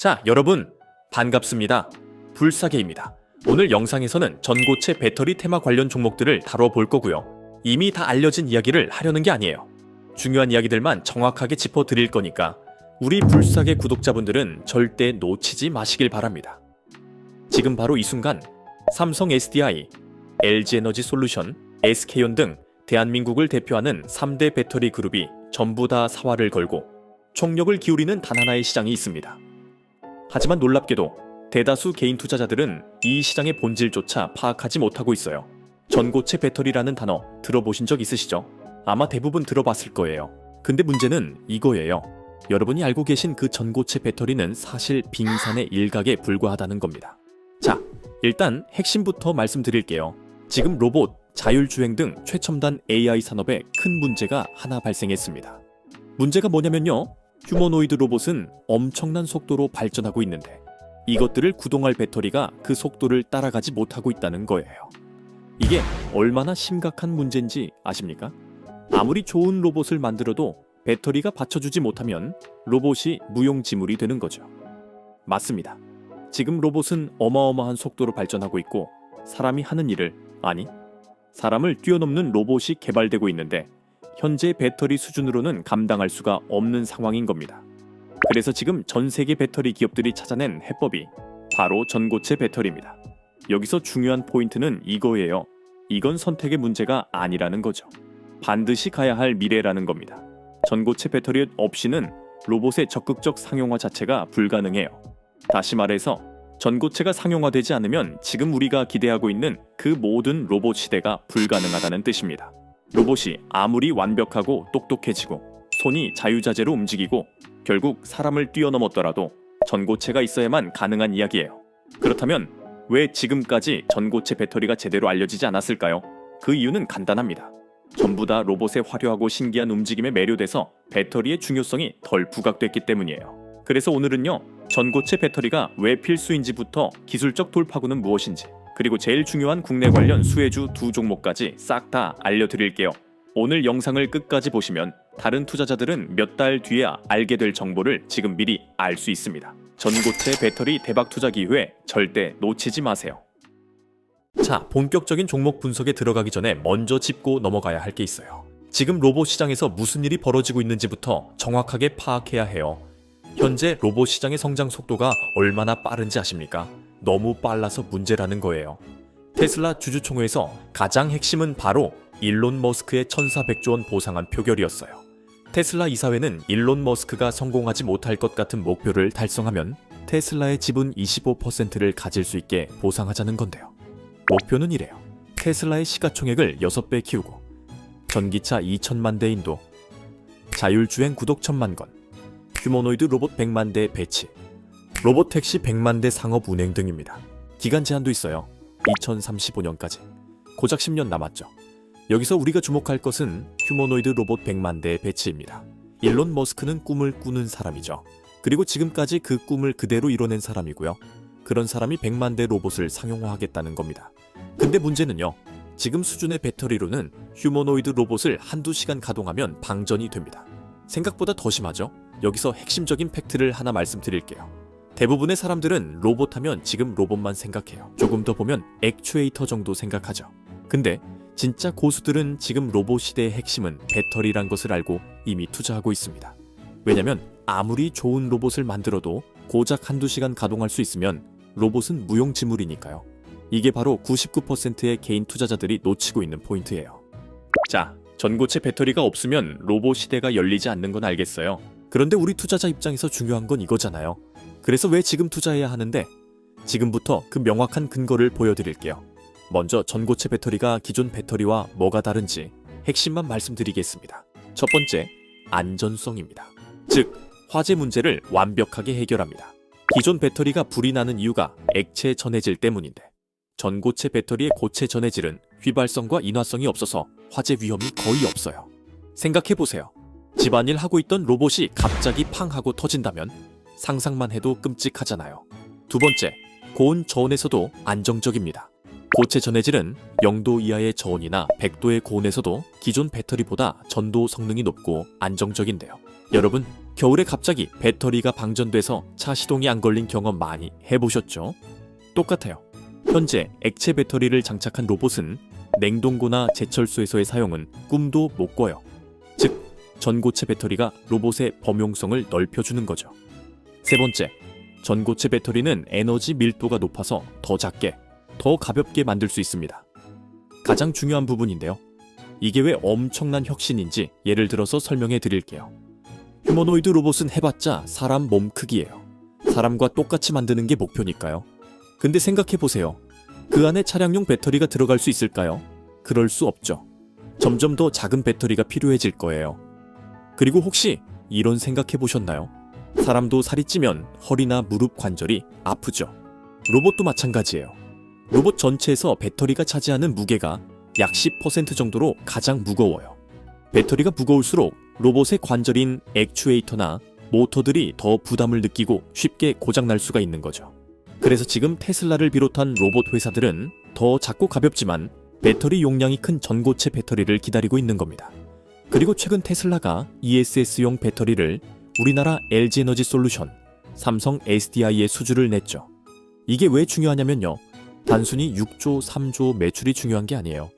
자, 여러분 반갑습니다. 불사계입니다. 오늘 영상에서는 전고체 배터리 테마 관련 종목들을 다뤄볼 거고요. 이미 다 알려진 이야기를 하려는 게 아니에요. 중요한 이야기들만 정확하게 짚어드릴 거니까 우리 불사계 구독자분들은 절대 놓치지 마시길 바랍니다. 지금 바로 이 순간 삼성 SDI, LG에너지솔루션, SK온 등 대한민국을 대표하는 3대 배터리 그룹이 전부 다 사활을 걸고 총력을 기울이는 단 하나의 시장이 있습니다. 하지만 놀랍게도 대다수 개인 투자자들은 이 시장의 본질조차 파악하지 못하고 있어요. 전고체 배터리라는 단어 들어보신 적 있으시죠? 아마 대부분 들어봤을 거예요. 근데 문제는 이거예요. 여러분이 알고 계신 그 전고체 배터리는 사실 빙산의 일각에 불과하다는 겁니다. 자, 일단 핵심부터 말씀드릴게요. 지금 로봇, 자율주행 등 최첨단 AI 산업에 큰 문제가 하나 발생했습니다. 문제가 뭐냐면요. 휴머노이드 로봇은 엄청난 속도로 발전하고 있는데 이것들을 구동할 배터리가 그 속도를 따라가지 못하고 있다는 거예요. 이게 얼마나 심각한 문제인지 아십니까? 아무리 좋은 로봇을 만들어도 배터리가 받쳐주지 못하면 로봇이 무용지물이 되는 거죠. 맞습니다. 지금 로봇은 어마어마한 속도로 발전하고 있고 사람이 하는 일을, 아니, 사람을 뛰어넘는 로봇이 개발되고 있는데 현재 배터리 수준으로는 감당할 수가 없는 상황인 겁니다. 그래서 지금 전 세계 배터리 기업들이 찾아낸 해법이 바로 전고체 배터리입니다. 여기서 중요한 포인트는 이거예요. 이건 선택의 문제가 아니라는 거죠. 반드시 가야 할 미래라는 겁니다. 전고체 배터리 없이는 로봇의 적극적 상용화 자체가 불가능해요. 다시 말해서 전고체가 상용화되지 않으면 지금 우리가 기대하고 있는 그 모든 로봇 시대가 불가능하다는 뜻입니다. 로봇이 아무리 완벽하고 똑똑해지고 손이 자유자재로 움직이고 결국 사람을 뛰어넘었더라도 전고체가 있어야만 가능한 이야기예요. 그렇다면 왜 지금까지 전고체 배터리가 제대로 알려지지 않았을까요? 그 이유는 간단합니다. 전부 다 로봇의 화려하고 신기한 움직임에 매료돼서 배터리의 중요성이 덜 부각됐기 때문이에요. 그래서 오늘은요, 전고체 배터리가 왜 필수인지부터 기술적 돌파구는 무엇인지, 그리고 제일 중요한 국내 관련 수혜주 두 종목까지 싹 다 알려드릴게요. 오늘 영상을 끝까지 보시면 다른 투자자들은 몇 달 뒤에야 알게 될 정보를 지금 미리 알 수 있습니다. 전고체 배터리 대박 투자 기회 절대 놓치지 마세요. 자, 본격적인 종목 분석에 들어가기 전에 먼저 짚고 넘어가야 할 게 있어요. 지금 로봇 시장에서 무슨 일이 벌어지고 있는지부터 정확하게 파악해야 해요. 현재 로봇 시장의 성장 속도가 얼마나 빠른지 아십니까? 너무 빨라서 문제라는 거예요. 테슬라 주주총회에서 가장 핵심은 바로 일론 머스크의 1,400조 원 보상안 표결이었어요. 테슬라 이사회는 일론 머스크가 성공하지 못할 것 같은 목표를 달성하면 테슬라의 지분 25%를 가질 수 있게 보상하자는 건데요. 목표는 이래요. 테슬라의 시가총액을 6배 키우고 전기차 2천만 대 인도, 자율주행 구독 1,000만 건, 휴머노이드 로봇 100만 대 배치, 로봇 택시 100만 대 상업 운행 등입니다. 기간 제한도 있어요. 2035년까지. 고작 10년 남았죠. 여기서 우리가 주목할 것은 휴머노이드 로봇 100만 대 배치입니다. 일론 머스크는 꿈을 꾸는 사람이죠. 그리고 지금까지 그 꿈을 그대로 이뤄낸 사람이고요. 그런 사람이 100만 대 로봇을 상용화하겠다는 겁니다. 근데 문제는요, 지금 수준의 배터리로는 휴머노이드 로봇을 한두 시간 가동하면 방전이 됩니다. 생각보다 더 심하죠? 여기서 핵심적인 팩트를 하나 말씀드릴게요. 대부분의 사람들은 로봇 하면 지금 로봇만 생각해요. 조금 더 보면 액추에이터 정도 생각하죠. 근데 진짜 고수들은 지금 로봇 시대의 핵심은 배터리란 것을 알고 이미 투자하고 있습니다. 왜냐면 아무리 좋은 로봇을 만들어도 고작 한두 시간 가동할 수 있으면 로봇은 무용지물이니까요. 이게 바로 99%의 개인 투자자들이 놓치고 있는 포인트예요. 자, 전고체 배터리가 없으면 로봇 시대가 열리지 않는 건 알겠어요. 그런데 우리 투자자 입장에서 중요한 건 이거잖아요. 그래서 왜 지금 투자해야 하는데, 지금부터 그 명확한 근거를 보여드릴게요. 먼저 전고체 배터리가 기존 배터리와 뭐가 다른지 핵심만 말씀드리겠습니다. 첫 번째, 안전성입니다. 즉, 화재 문제를 완벽하게 해결합니다. 기존 배터리가 불이 나는 이유가 액체 전해질 때문인데 전고체 배터리의 고체 전해질은 휘발성과 인화성이 없어서 화재 위험이 거의 없어요. 생각해보세요. 집안일 하고 있던 로봇이 갑자기 팡 하고 터진다면 상상만 해도 끔찍하잖아요. 두 번째, 고온 저온에서도 안정적입니다. 고체 전해질은 0도 이하의 저온이나 100도의 고온에서도 기존 배터리보다 전도 성능이 높고 안정적인데요. 여러분, 겨울에 갑자기 배터리가 방전돼서 차 시동이 안 걸린 경험 많이 해보셨죠? 똑같아요. 현재 액체 배터리를 장착한 로봇은 냉동고나 제철소에서의 사용은 꿈도 못 꿔요. 즉, 전고체 배터리가 로봇의 범용성을 넓혀주는 거죠. 세 번째, 전고체 배터리는 에너지 밀도가 높아서 더 작게, 더 가볍게 만들 수 있습니다. 가장 중요한 부분인데요. 이게 왜 엄청난 혁신인지 예를 들어서 설명해 드릴게요. 휴머노이드 로봇은 해봤자 사람 몸 크기예요. 사람과 똑같이 만드는 게 목표니까요. 근데 생각해 보세요. 그 안에 차량용 배터리가 들어갈 수 있을까요? 그럴 수 없죠. 점점 더 작은 배터리가 필요해질 거예요. 그리고 혹시 이런 생각해 보셨나요? 사람도 살이 찌면 허리나 무릎 관절이 아프죠. 로봇도 마찬가지예요. 로봇 전체에서 배터리가 차지하는 무게가 약 10% 정도로 가장 무거워요. 배터리가 무거울수록 로봇의 관절인 액추에이터나 모터들이 더 부담을 느끼고 쉽게 고장날 수가 있는 거죠. 그래서 지금 테슬라를 비롯한 로봇 회사들은 더 작고 가볍지만 배터리 용량이 큰 전고체 배터리를 기다리고 있는 겁니다. 그리고 최근 테슬라가 ESS용 배터리를 우리나라 LG에너지솔루션, 삼성 SDI에 수주를 냈죠. 이게 왜 중요하냐면요. 단순히 6조, 3조 매출이 중요한 게 아니에요.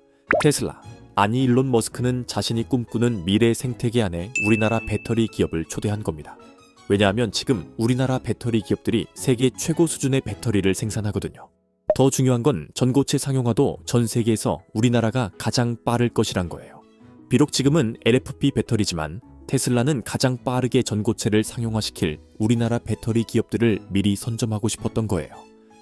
테슬라, 아니 일론 머스크는 자신이 꿈꾸는 미래 생태계 안에 우리나라 배터리 기업을 초대한 겁니다. 왜냐하면 지금 우리나라 배터리 기업들이 세계 최고 수준의 배터리를 생산하거든요. 더 중요한 건 전고체 상용화도 전 세계에서 우리나라가 가장 빠를 것이란 거예요. 비록 지금은 LFP 배터리지만 테슬라는 가장 빠르게 전고체를 상용화시킬 우리나라 배터리 기업들을 미리 선점하고 싶었던 거예요.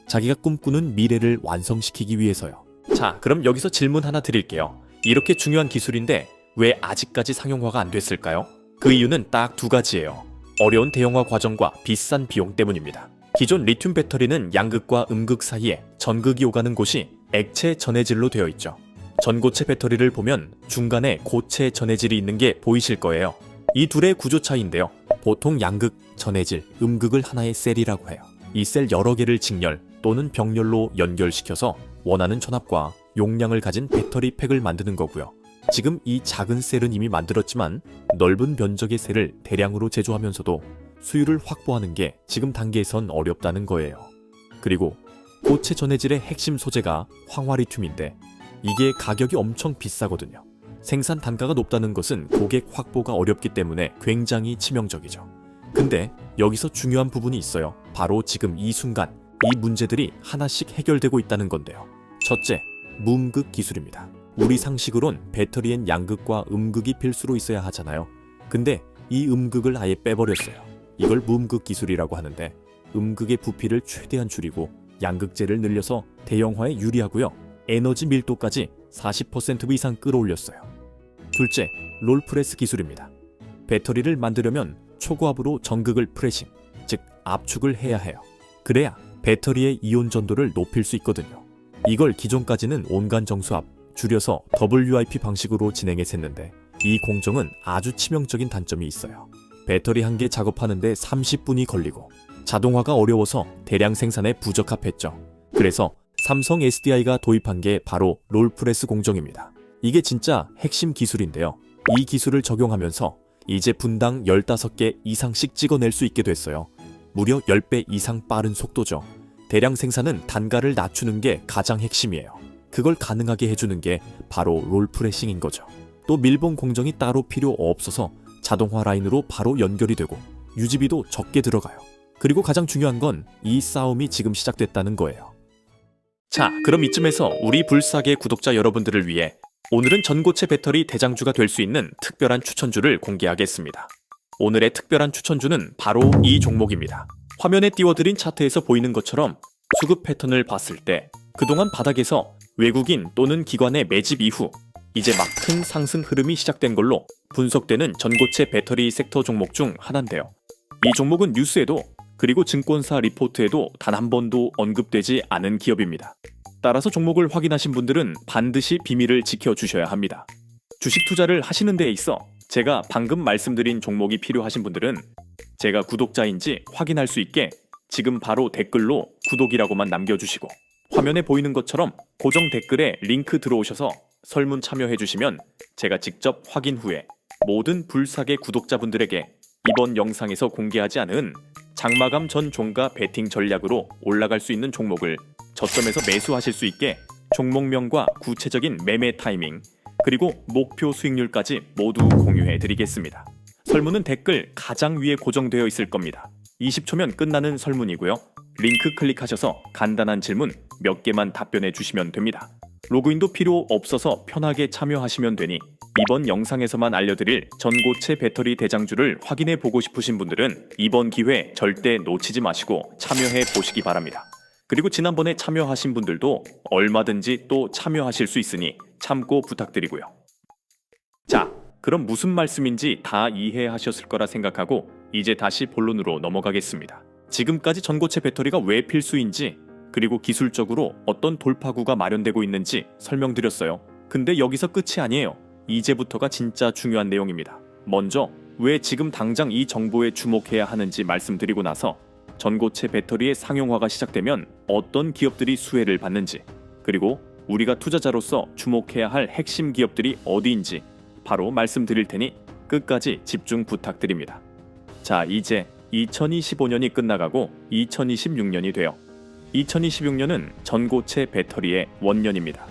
자기가 꿈꾸는 미래를 완성시키기 위해서요. 자, 그럼 여기서 질문 하나 드릴게요. 이렇게 중요한 기술인데 왜 아직까지 상용화가 안 됐을까요? 그 이유는 딱 두 가지예요. 어려운 대형화 과정과 비싼 비용 때문입니다. 기존 리튬 배터리는 양극과 음극 사이에 전극이 오가는 곳이 액체 전해질로 되어 있죠. 전고체 배터리를 보면 중간에 고체 전해질이 있는 게 보이실 거예요. 이 둘의 구조 차이인데요. 보통 양극, 전해질, 음극을 하나의 셀이라고 해요. 이 셀 여러 개를 직렬 또는 병렬로 연결시켜서 원하는 전압과 용량을 가진 배터리 팩을 만드는 거고요. 지금 이 작은 셀은 이미 만들었지만 넓은 면적의 셀을 대량으로 제조하면서도 수율을 확보하는 게 지금 단계에선 어렵다는 거예요. 그리고 고체 전해질의 핵심 소재가 황화리튬인데 이게 가격이 엄청 비싸거든요. 생산 단가가 높다는 것은 고객 확보가 어렵기 때문에 굉장히 치명적이죠. 근데 여기서 중요한 부분이 있어요. 바로 지금 이 순간 이 문제들이 하나씩 해결되고 있다는 건데요. 첫째, 무음극 기술입니다. 우리 상식으론 배터리엔 양극과 음극이 필수로 있어야 하잖아요. 근데 이 음극을 아예 빼버렸어요. 이걸 무음극 기술이라고 하는데 음극의 부피를 최대한 줄이고 양극재를 늘려서 대형화에 유리하고요. 에너지 밀도까지 40% 이상 끌어올렸어요. 둘째, 롤프레스 기술입니다. 배터리를 만들려면 초고압으로 전극을 프레싱, 즉 압축을 해야 해요. 그래야 배터리의 이온 전도를 높일 수 있거든요. 이걸 기존까지는 온간 정수압, 줄여서 WIP 방식으로 진행했었는데 이 공정은 아주 치명적인 단점이 있어요. 배터리 한 개 작업하는데 30분이 걸리고 자동화가 어려워서 대량 생산에 부적합했죠. 그래서 삼성 SDI가 도입한 게 바로 롤프레스 공정입니다. 이게 진짜 핵심 기술인데요. 이 기술을 적용하면서 이제 분당 15개 이상씩 찍어낼 수 있게 됐어요. 무려 10배 이상 빠른 속도죠. 대량 생산은 단가를 낮추는 게 가장 핵심이에요. 그걸 가능하게 해주는 게 바로 롤프레싱인 거죠. 또 밀봉 공정이 따로 필요 없어서 자동화 라인으로 바로 연결이 되고 유지비도 적게 들어가요. 그리고 가장 중요한 건 이 싸움이 지금 시작됐다는 거예요. 자, 그럼 이쯤에서 우리 불사계 구독자 여러분들을 위해 오늘은 전고체 배터리 대장주가 될 수 있는 특별한 추천주를 공개하겠습니다. 오늘의 특별한 추천주는 바로 이 종목입니다. 화면에 띄워드린 차트에서 보이는 것처럼 수급 패턴을 봤을 때 그동안 바닥에서 외국인 또는 기관의 매집 이후 이제 막 큰 상승 흐름이 시작된 걸로 분석되는 전고체 배터리 섹터 종목 중 하나인데요. 이 종목은 뉴스에도 그리고 증권사 리포트에도 단 한 번도 언급되지 않은 기업입니다. 따라서 종목을 확인하신 분들은 반드시 비밀을 지켜주셔야 합니다. 주식 투자를 하시는 데에 있어 제가 방금 말씀드린 종목이 필요하신 분들은 제가 구독자인지 확인할 수 있게 지금 바로 댓글로 구독이라고만 남겨주시고 화면에 보이는 것처럼 고정 댓글에 링크 들어오셔서 설문 참여해주시면 제가 직접 확인 후에 모든 불사계 구독자분들에게 이번 영상에서 공개하지 않은 장마감 전 종가 베팅 전략으로 올라갈 수 있는 종목을 저점에서 매수하실 수 있게 종목명과 구체적인 매매 타이밍 그리고 목표 수익률까지 모두 공유해 드리겠습니다. 설문은 댓글 가장 위에 고정되어 있을 겁니다. 20초면 끝나는 설문이고요. 링크 클릭하셔서 간단한 질문 몇 개만 답변해 주시면 됩니다. 로그인도 필요 없어서 편하게 참여하시면 되니 이번 영상에서만 알려드릴 전고체 배터리 대장주를 확인해 보고 싶으신 분들은 이번 기회 절대 놓치지 마시고 참여해 보시기 바랍니다. 그리고 지난번에 참여하신 분들도 얼마든지 또 참여하실 수 있으니 참고 부탁드리고요. 자, 그럼 무슨 말씀인지 다 이해하셨을 거라 생각하고 이제 다시 본론으로 넘어가겠습니다. 지금까지 전고체 배터리가 왜 필수인지 그리고 기술적으로 어떤 돌파구가 마련되고 있는지 설명드렸어요. 근데 여기서 끝이 아니에요. 이제부터가 진짜 중요한 내용입니다. 먼저 왜 지금 당장 이 정보에 주목해야 하는지 말씀드리고 나서 전고체 배터리의 상용화가 시작되면 어떤 기업들이 수혜를 받는지 그리고 우리가 투자자로서 주목해야 할 핵심 기업들이 어디인지 바로 말씀드릴 테니 끝까지 집중 부탁드립니다. 자, 이제 2025년이 끝나가고 2026년이 돼요. 2026년은 전고체 배터리의 원년입니다.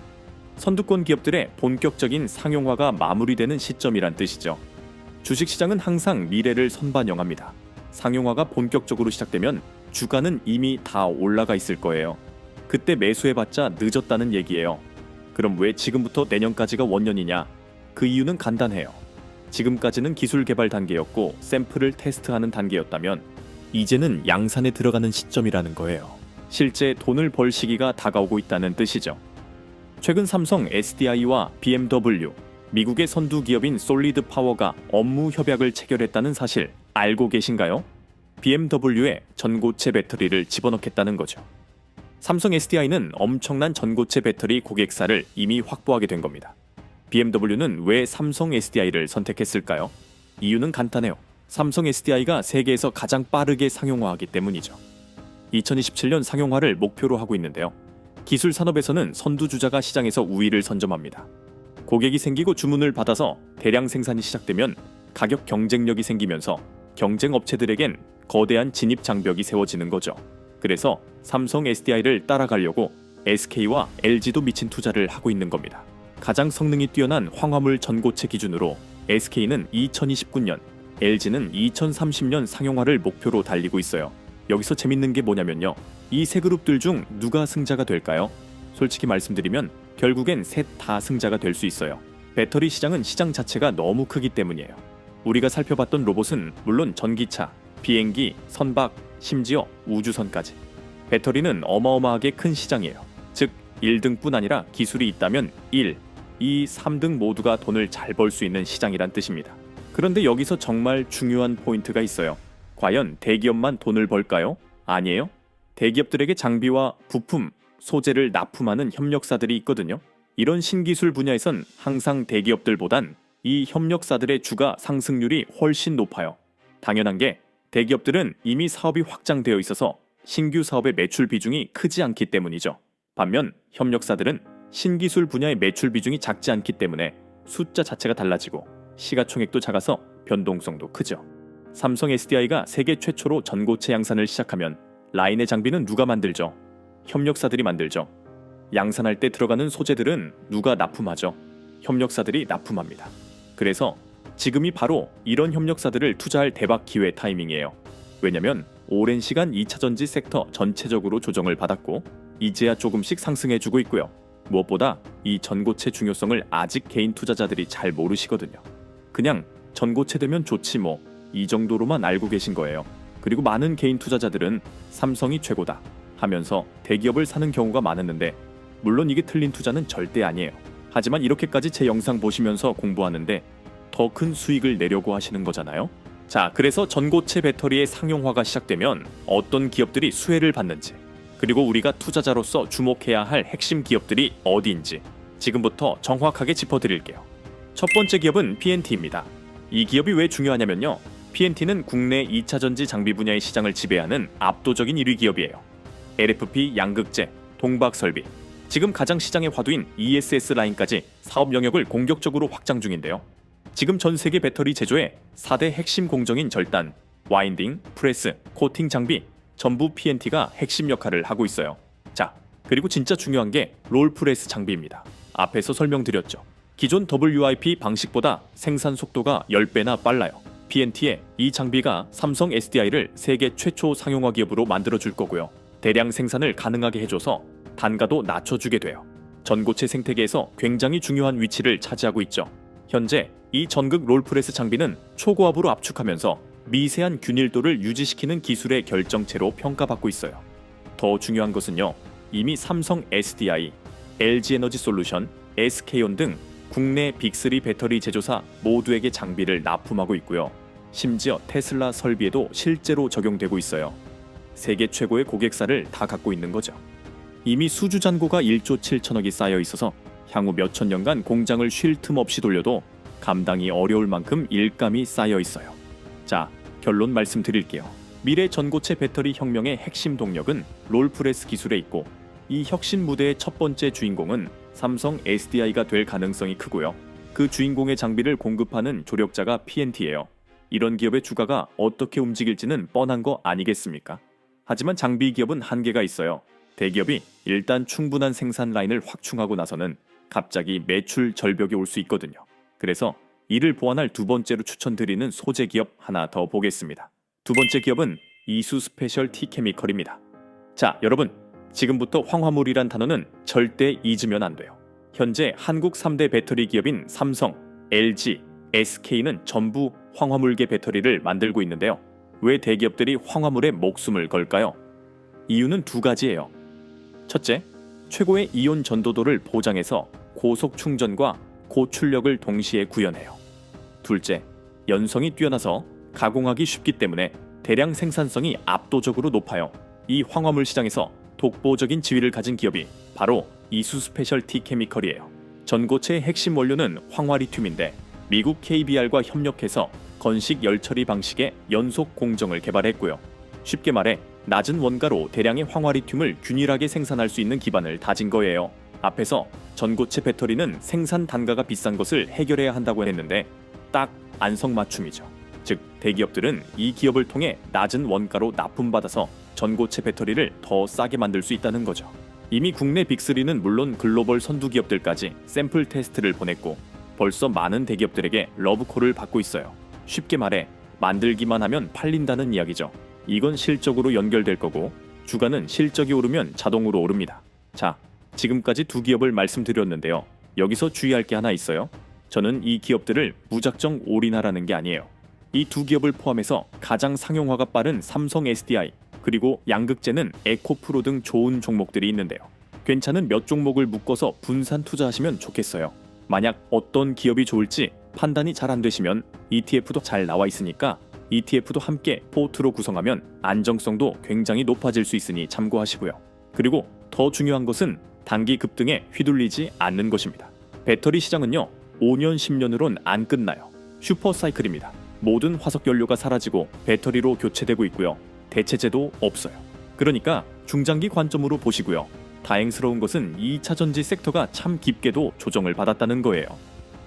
선두권 기업들의 본격적인 상용화가 마무리되는 시점이란 뜻이죠. 주식시장은 항상 미래를 선반영합니다. 상용화가 본격적으로 시작되면 주가는 이미 다 올라가 있을 거예요. 그때 매수해봤자 늦었다는 얘기예요. 그럼 왜 지금부터 내년까지가 원년이냐? 그 이유는 간단해요. 지금까지는 기술 개발 단계였고 샘플을 테스트하는 단계였다면 이제는 양산에 들어가는 시점이라는 거예요. 실제 돈을 벌 시기가 다가오고 있다는 뜻이죠. 최근 삼성 SDI와 BMW, 미국의 선두 기업인 솔리드 파워가 업무 협약을 체결했다는 사실 알고 계신가요? BMW에 전고체 배터리를 집어넣겠다는 거죠. 삼성 SDI는 엄청난 전고체 배터리 고객사를 이미 확보하게 된 겁니다. BMW는 왜 삼성 SDI를 선택했을까요? 이유는 간단해요. 삼성 SDI가 세계에서 가장 빠르게 상용화하기 때문이죠. 2027년 상용화를 목표로 하고 있는데요. 기술 산업에서는 선두주자가 시장에서 우위를 선점합니다. 고객이 생기고 주문을 받아서 대량 생산이 시작되면 가격 경쟁력이 생기면서 경쟁 업체들에겐 거대한 진입 장벽이 세워지는 거죠. 그래서 삼성 SDI를 따라가려고 SK와 LG도 미친 투자를 하고 있는 겁니다. 가장 성능이 뛰어난 황화물 전고체 기준으로 SK는 2029년, LG는 2030년 상용화를 목표로 달리고 있어요. 여기서 재밌는 게 뭐냐면요. 이 세 그룹들 중 누가 승자가 될까요? 솔직히 말씀드리면 결국엔 셋 다 승자가 될 수 있어요. 배터리 시장은 시장 자체가 너무 크기 때문이에요. 우리가 살펴봤던 로봇은 물론 전기차, 비행기, 선박, 심지어 우주선까지. 배터리는 어마어마하게 큰 시장이에요. 즉 1등뿐 아니라 기술이 있다면 1, 2, 3등 모두가 돈을 잘 벌 수 있는 시장이란 뜻입니다. 그런데 여기서 정말 중요한 포인트가 있어요. 과연 대기업만 돈을 벌까요? 아니에요. 대기업들에게 장비와 부품, 소재를 납품하는 협력사들이 있거든요. 이런 신기술 분야에선 항상 대기업들보단 이 협력사들의 주가 상승률이 훨씬 높아요. 당연한 게 대기업들은 이미 사업이 확장되어 있어서 신규 사업의 매출 비중이 크지 않기 때문이죠. 반면 협력사들은 신기술 분야의 매출 비중이 작지 않기 때문에 숫자 자체가 달라지고 시가총액도 작아서 변동성도 크죠. 삼성 SDI가 세계 최초로 전고체 양산을 시작하면 라인의 장비는 누가 만들죠? 협력사들이 만들죠. 양산할 때 들어가는 소재들은 누가 납품하죠? 협력사들이 납품합니다. 그래서 지금이 바로 이런 협력사들을 투자할 대박 기회 타이밍이에요. 왜냐면 오랜 시간 2차전지 섹터 전체적으로 조정을 받았고 이제야 조금씩 상승해주고 있고요. 무엇보다 이 전고체 중요성을 아직 개인 투자자들이 잘 모르시거든요. 그냥 전고체 되면 좋지 뭐 이 정도로만 알고 계신 거예요. 그리고 많은 개인 투자자들은 삼성이 최고다 하면서 대기업을 사는 경우가 많았는데 물론 이게 틀린 투자는 절대 아니에요. 하지만 이렇게까지 제 영상 보시면서 공부하는데 더 큰 수익을 내려고 하시는 거잖아요. 자, 그래서 전고체 배터리의 상용화가 시작되면 어떤 기업들이 수혜를 받는지 그리고 우리가 투자자로서 주목해야 할 핵심 기업들이 어디인지 지금부터 정확하게 짚어드릴게요. 첫 번째 기업은 PNT입니다. 이 기업이 왜 중요하냐면요. PNT는 국내 2차전지 장비 분야의 시장을 지배하는 압도적인 1위 기업이에요. LFP 양극재, 동박설비, 지금 가장 시장의 화두인 ESS 라인까지 사업 영역을 공격적으로 확장 중인데요. 지금 전 세계 배터리 제조의 4대 핵심 공정인 절단, 와인딩, 프레스, 코팅 장비 전부 PNT가 핵심 역할을 하고 있어요. 자, 그리고 진짜 중요한 게 롤프레스 장비입니다. 앞에서 설명드렸죠. 기존 WIP 방식보다 생산 속도가 10배나 빨라요. PNT의 이 장비가 삼성 SDI를 세계 최초 상용화 기업으로 만들어줄 거고요. 대량 생산을 가능하게 해줘서 단가도 낮춰주게 돼요. 전고체 생태계에서 굉장히 중요한 위치를 차지하고 있죠. 현재 이 전극 롤프레스 장비는 초고압으로 압축하면서 미세한 균일도를 유지시키는 기술의 결정체로 평가받고 있어요. 더 중요한 것은요. 이미 삼성 SDI, LG에너지솔루션, SK온 등 국내 빅3 배터리 제조사 모두에게 장비를 납품하고 있고요. 심지어 테슬라 설비에도 실제로 적용되고 있어요. 세계 최고의 고객사를 다 갖고 있는 거죠. 이미 수주 잔고가 1조 7천억이 쌓여 있어서 향후 몇천 년간 공장을 쉴 틈 없이 돌려도 감당이 어려울 만큼 일감이 쌓여 있어요. 자, 결론 말씀드릴게요. 미래 전고체 배터리 혁명의 핵심 동력은 롤프레스 기술에 있고 이 혁신 무대의 첫 번째 주인공은 삼성 SDI가 될 가능성이 크고요. 그 주인공의 장비를 공급하는 조력자가 PNT예요. 이런 기업의 주가가 어떻게 움직일지는 뻔한 거 아니겠습니까? 하지만 장비 기업은 한계가 있어요. 대기업이 일단 충분한 생산 라인을 확충하고 나서는 갑자기 매출 절벽이 올 수 있거든요. 그래서 이를 보완할 두 번째로 추천드리는 소재 기업 하나 더 보겠습니다. 두 번째 기업은 이수 스페셜 T케미컬입니다. 자, 여러분, 지금부터 황화물이란 단어는 절대 잊으면 안 돼요. 현재 한국 3대 배터리 기업인 삼성, LG, SK는 전부 황화물계 배터리를 만들고 있는데요. 왜 대기업들이 황화물에 목숨을 걸까요? 이유는 두 가지예요. 첫째, 최고의 이온 전도도를 보장해서 고속 충전과 고출력을 동시에 구현해요. 둘째, 연성이 뛰어나서 가공하기 쉽기 때문에 대량 생산성이 압도적으로 높아요. 이 황화물 시장에서 독보적인 지위를 가진 기업이 바로 이수 스페셜 T케미컬이에요. 전고체의 핵심 원료는 황화리튬인데 미국 KBR과 협력해서 건식 열처리 방식의 연속 공정을 개발했고요. 쉽게 말해 낮은 원가로 대량의 황화리튬을 균일하게 생산할 수 있는 기반을 다진 거예요. 앞에서 전고체 배터리는 생산 단가가 비싼 것을 해결해야 한다고 했는데 딱 안성맞춤이죠. 즉 대기업들은 이 기업을 통해 낮은 원가로 납품받아서 전고체 배터리를 더 싸게 만들 수 있다는 거죠. 이미 국내 빅3는 물론 글로벌 선두 기업들까지 샘플 테스트를 보냈고 벌써 많은 대기업들에게 러브콜을 받고 있어요. 쉽게 말해 만들기만 하면 팔린다는 이야기죠. 이건 실적으로 연결될 거고 주가는 실적이 오르면 자동으로 오릅니다. 자, 지금까지 두 기업을 말씀드렸는데요. 여기서 주의할 게 하나 있어요. 저는 이 기업들을 무작정 올인하라는 게 아니에요. 이 두 기업을 포함해서 가장 상용화가 빠른 삼성 SDI 그리고 양극재는 에코프로 등 좋은 종목들이 있는데요. 괜찮은 몇 종목을 묶어서 분산 투자하시면 좋겠어요. 만약 어떤 기업이 좋을지 판단이 잘 안 되시면 ETF도 잘 나와 있으니까 ETF도 함께 포트로 구성하면 안정성도 굉장히 높아질 수 있으니 참고하시고요. 그리고 더 중요한 것은 단기 급등에 휘둘리지 않는 것입니다. 배터리 시장은요, 5년, 10년으론 안 끝나요. 슈퍼사이클입니다. 모든 화석연료가 사라지고 배터리로 교체되고 있고요. 대체제도 없어요. 그러니까 중장기 관점으로 보시고요. 다행스러운 것은 2차 전지 섹터가 참 깊게도 조정을 받았다는 거예요.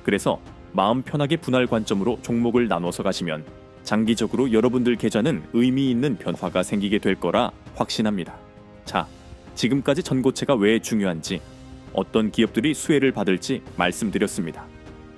그래서 마음 편하게 분할 관점으로 종목을 나눠서 가시면 장기적으로 여러분들 계좌는 의미 있는 변화가 생기게 될 거라 확신합니다. 자, 지금까지 전고체가 왜 중요한지, 어떤 기업들이 수혜를 받을지 말씀드렸습니다.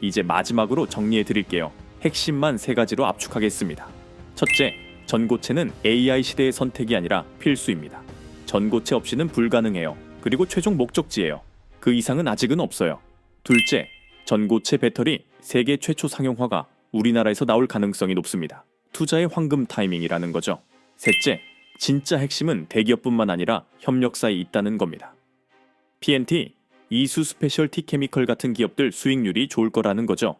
이제 마지막으로 정리해 드릴게요. 핵심만 세 가지로 압축하겠습니다. 첫째, 전고체는 AI 시대의 선택이 아니라 필수입니다. 전고체 없이는 불가능해요. 그리고 최종 목적지예요. 그 이상은 아직은 없어요. 둘째, 전고체 배터리 세계 최초 상용화가 우리나라에서 나올 가능성이 높습니다. 투자의 황금 타이밍이라는 거죠. 셋째, 진짜 핵심은 대기업뿐만 아니라 협력사에 있다는 겁니다. PNT, 이수 스페셜 T케미컬 같은 기업들 수익률이 좋을 거라는 거죠.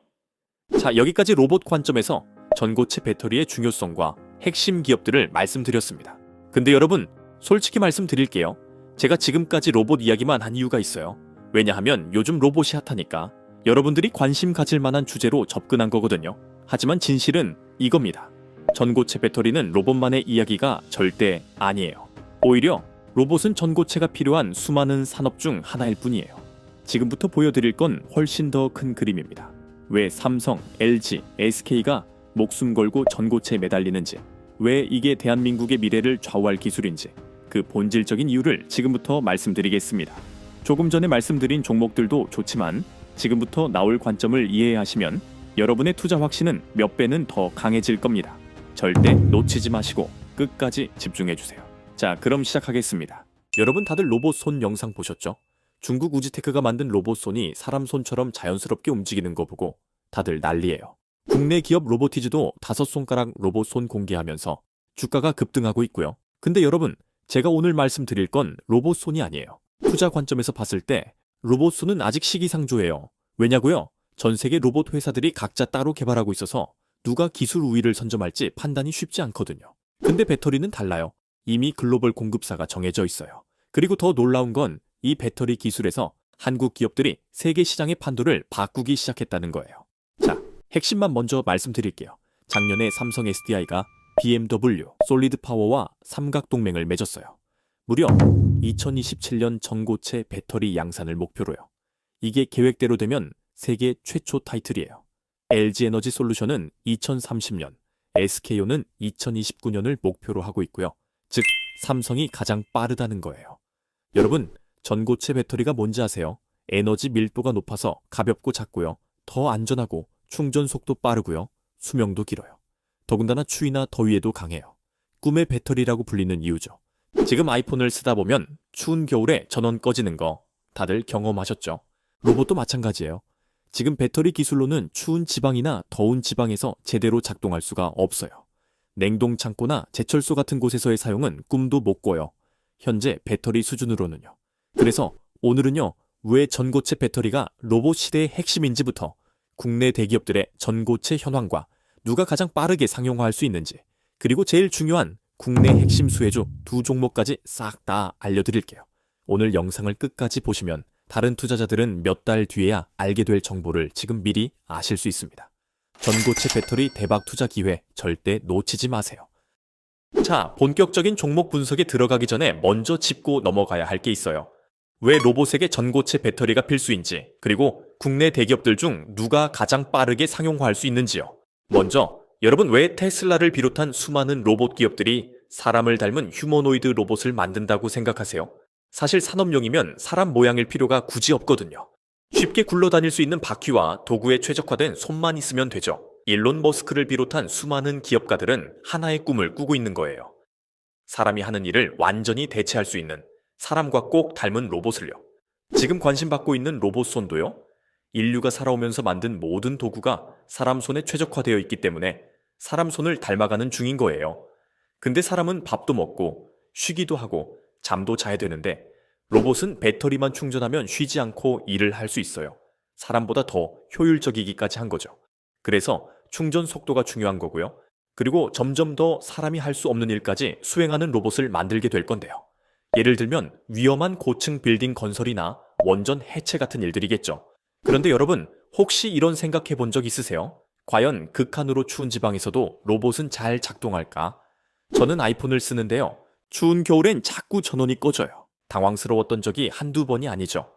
자, 여기까지 로봇 관점에서 전고체 배터리의 중요성과 핵심 기업들을 말씀드렸습니다. 근데 여러분, 솔직히 말씀드릴게요. 제가 지금까지 로봇 이야기만 한 이유가 있어요. 왜냐하면 요즘 로봇이 핫하니까 여러분들이 관심 가질 만한 주제로 접근한 거거든요. 하지만 진실은 이겁니다. 전고체 배터리는 로봇만의 이야기가 절대 아니에요. 오히려 로봇은 전고체가 필요한 수많은 산업 중 하나일 뿐이에요. 지금부터 보여드릴 건 훨씬 더 큰 그림입니다. 왜 삼성, LG, SK가 목숨 걸고 전고체에 매달리는지, 왜 이게 대한민국의 미래를 좌우할 기술인지 그 본질적인 이유를 지금부터 말씀드리겠습니다. 조금 전에 말씀드린 종목들도 좋지만 지금부터 나올 관점을 이해하시면 여러분의 투자 확신은 몇 배는 더 강해질 겁니다. 절대 놓치지 마시고 끝까지 집중해주세요. 자, 그럼 시작하겠습니다. 여러분 다들 로봇 손 영상 보셨죠? 중국 우지테크가 만든 로봇 손이 사람 손처럼 자연스럽게 움직이는 거 보고 다들 난리예요. 국내 기업 로보티즈도 5손가락 로봇 손 공개하면서 주가가 급등하고 있고요. 근데 여러분, 제가 오늘 말씀드릴 건 로봇 손이 아니에요. 투자 관점에서 봤을 때 로봇 손은 아직 시기상조예요. 왜냐고요? 전 세계 로봇 회사들이 각자 따로 개발하고 있어서 누가 기술 우위를 선점할지 판단이 쉽지 않거든요. 근데 배터리는 달라요. 이미 글로벌 공급사가 정해져 있어요. 그리고 더 놀라운 건 이 배터리 기술에서 한국 기업들이 세계 시장의 판도를 바꾸기 시작했다는 거예요. 자, 핵심만 먼저 말씀드릴게요. 작년에 삼성 SDI가 BMW, 솔리드 파워와 삼각동맹을 맺었어요. 무려 2027년 전고체 배터리 양산을 목표로요. 이게 계획대로 되면 세계 최초 타이틀이에요. LG에너지 솔루션은 2030년, SK온은 2029년을 목표로 하고 있고요. 즉, 삼성이 가장 빠르다는 거예요. 여러분, 전고체 배터리가 뭔지 아세요? 에너지 밀도가 높아서 가볍고 작고요. 더 안전하고 충전 속도 빠르고요. 수명도 길어요. 더군다나 추위나 더위에도 강해요. 꿈의 배터리라고 불리는 이유죠. 지금 아이폰을 쓰다 보면 추운 겨울에 전원 꺼지는 거 다들 경험하셨죠? 로봇도 마찬가지예요. 지금 배터리 기술로는 추운 지방이나 더운 지방에서 제대로 작동할 수가 없어요. 냉동 창고나 제철소 같은 곳에서의 사용은 꿈도 못 꿔요. 현재 배터리 수준으로는요. 그래서 오늘은요, 왜 전고체 배터리가 로봇 시대의 핵심인지부터 국내 대기업들의 전고체 현황과 누가 가장 빠르게 상용화할 수 있는지, 그리고 제일 중요한 국내 핵심 수혜주 2종목까지 싹 다 알려드릴게요. 오늘 영상을 끝까지 보시면 다른 투자자들은 몇 달 뒤에야 알게 될 정보를 지금 미리 아실 수 있습니다. 전고체 배터리 대박 투자 기회 절대 놓치지 마세요. 자, 본격적인 종목 분석에 들어가기 전에 먼저 짚고 넘어가야 할 게 있어요. 왜 로봇에게 전고체 배터리가 필수인지, 그리고 국내 대기업들 중 누가 가장 빠르게 상용화할 수 있는지요. 먼저, 여러분 왜 테슬라를 비롯한 수많은 로봇 기업들이 사람을 닮은 휴머노이드 로봇을 만든다고 생각하세요? 사실 산업용이면 사람 모양일 필요가 굳이 없거든요. 쉽게 굴러다닐 수 있는 바퀴와 도구에 최적화된 손만 있으면 되죠. 일론 머스크를 비롯한 수많은 기업가들은 하나의 꿈을 꾸고 있는 거예요. 사람이 하는 일을 완전히 대체할 수 있는 사람과 꼭 닮은 로봇을요. 지금 관심받고 있는 로봇 손도요. 인류가 살아오면서 만든 모든 도구가 사람 손에 최적화되어 있기 때문에 사람 손을 닮아가는 중인 거예요. 근데 사람은 밥도 먹고 쉬기도 하고 잠도 자야 되는데 로봇은 배터리만 충전하면 쉬지 않고 일을 할 수 있어요. 사람보다 더 효율적이기까지 한 거죠. 그래서 충전 속도가 중요한 거고요. 그리고 점점 더 사람이 할 수 없는 일까지 수행하는 로봇을 만들게 될 건데요. 예를 들면 위험한 고층 빌딩 건설이나 원전 해체 같은 일들이겠죠. 그런데 여러분, 혹시 이런 생각해 본 적 있으세요? 과연 극한으로 추운 지방에서도 로봇은 잘 작동할까? 저는 아이폰을 쓰는데요. 추운 겨울엔 자꾸 전원이 꺼져요. 당황스러웠던 적이 한두 번이 아니죠.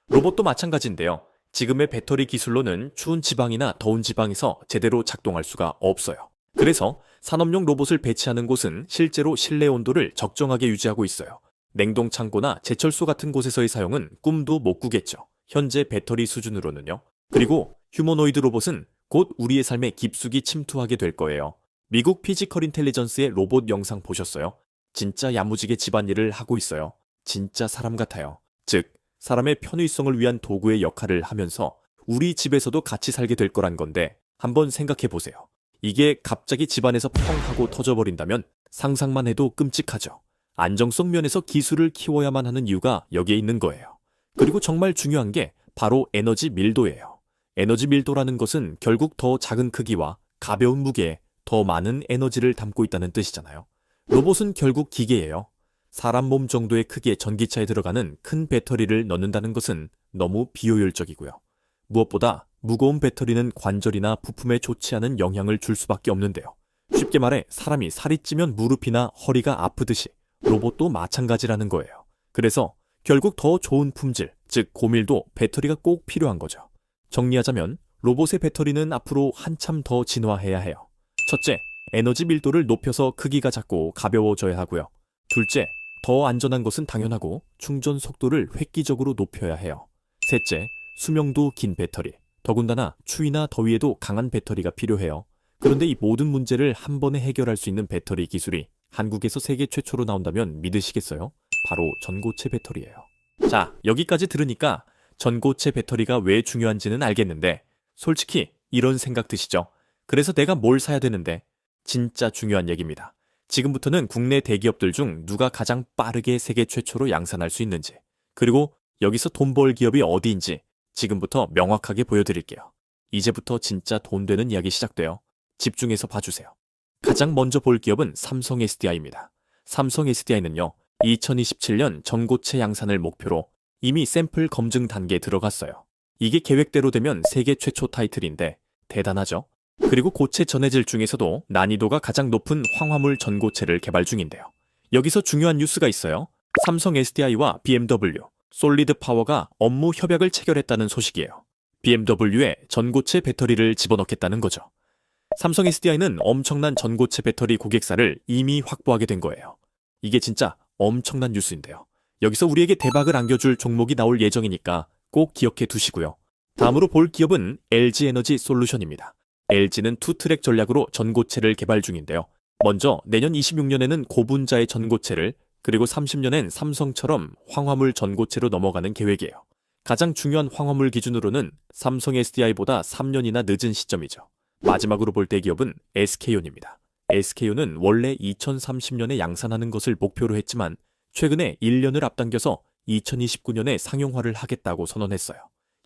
로봇도 마찬가지인데요. 지금의 배터리 기술로는 추운 지방이나 더운 지방에서 제대로 작동할 수가 없어요. 그래서 산업용 로봇을 배치하는 곳은 실제로 실내 온도를 적정하게 유지하고 있어요. 냉동 창고나 제철소 같은 곳에서의 사용은 꿈도 못 꾸겠죠. 현재 배터리 수준으로는요. 그리고 휴머노이드 로봇은 곧 우리의 삶에 깊숙이 침투하게 될 거예요. 미국 피지컬 인텔리전스의 로봇 영상 보셨어요? 진짜 야무지게 집안일을 하고 있어요. 진짜 사람 같아요. 즉, 사람의 편의성을 위한 도구의 역할을 하면서 우리 집에서도 같이 살게 될 거란 건데 한번 생각해 보세요. 이게 갑자기 집안에서 펑 하고 터져버린다면 상상만 해도 끔찍하죠. 안정성 면에서 기술을 키워야만 하는 이유가 여기에 있는 거예요. 그리고 정말 중요한 게 바로 에너지 밀도예요. 에너지 밀도라는 것은 결국 더 작은 크기와 가벼운 무게에 더 많은 에너지를 담고 있다는 뜻이잖아요. 로봇은 결국 기계예요. 사람 몸 정도의 크기의 전기차에 들어가는 큰 배터리를 넣는다는 것은 너무 비효율적이고요. 무엇보다 무거운 배터리는 관절이나 부품에 좋지 않은 영향을 줄 수밖에 없는데요. 쉽게 말해 사람이 살이 찌면 무릎이나 허리가 아프듯이 로봇도 마찬가지라는 거예요. 그래서 결국 더 좋은 품질, 즉 고밀도 배터리가 꼭 필요한 거죠. 정리하자면 로봇의 배터리는 앞으로 한참 더 진화해야 해요. 첫째, 에너지 밀도를 높여서 크기가 작고 가벼워져야 하고요. 둘째, 더 안전한 것은 당연하고 충전 속도를 획기적으로 높여야 해요. 셋째, 수명도 긴 배터리. 더군다나 추위나 더위에도 강한 배터리가 필요해요. 그런데 이 모든 문제를 한 번에 해결할 수 있는 배터리 기술이 한국에서 세계 최초로 나온다면 믿으시겠어요? 바로 전고체 배터리예요. 자, 여기까지 들으니까 전고체 배터리가 왜 중요한지는 알겠는데 솔직히 이런 생각 드시죠? 그래서 내가 뭘 사야 되는데? 진짜 중요한 얘기입니다. 지금부터는 국내 대기업들 중 누가 가장 빠르게 세계 최초로 양산할 수 있는지, 그리고 여기서 돈 벌 기업이 어디인지 지금부터 명확하게 보여드릴게요. 이제부터 진짜 돈 되는 이야기 시작돼요. 집중해서 봐주세요. 가장 먼저 볼 기업은 삼성 SDI입니다. 삼성 SDI는요, 2027년 전고체 양산을 목표로 이미 샘플 검증 단계에 들어갔어요. 이게 계획대로 되면 세계 최초 타이틀인데 대단하죠? 그리고 고체 전해질 중에서도 난이도가 가장 높은 황화물 전고체를 개발 중인데요. 여기서 중요한 뉴스가 있어요. 삼성 SDI와 BMW, 솔리드 파워가 업무 협약을 체결했다는 소식이에요. BMW에 전고체 배터리를 집어넣겠다는 거죠. 삼성 SDI는 엄청난 전고체 배터리 고객사를 이미 확보하게 된 거예요. 이게 진짜 엄청난 뉴스인데요. 여기서 우리에게 대박을 안겨줄 종목이 나올 예정이니까 꼭 기억해 두시고요. 다음으로 볼 기업은 LG에너지 솔루션입니다. LG는 투트랙 전략으로 전고체를 개발 중인데요. 먼저 내년 26년에는 고분자의 전고체를, 그리고 30년엔 삼성처럼 황화물 전고체로 넘어가는 계획이에요. 가장 중요한 황화물 기준으로는 삼성 SDI보다 3년이나 늦은 시점이죠. 마지막으로 볼 대기업은 SK온입니다. SK온은 원래 2030년에 양산하는 것을 목표로 했지만 최근에 1년을 앞당겨서 2029년에 상용화를 하겠다고 선언했어요.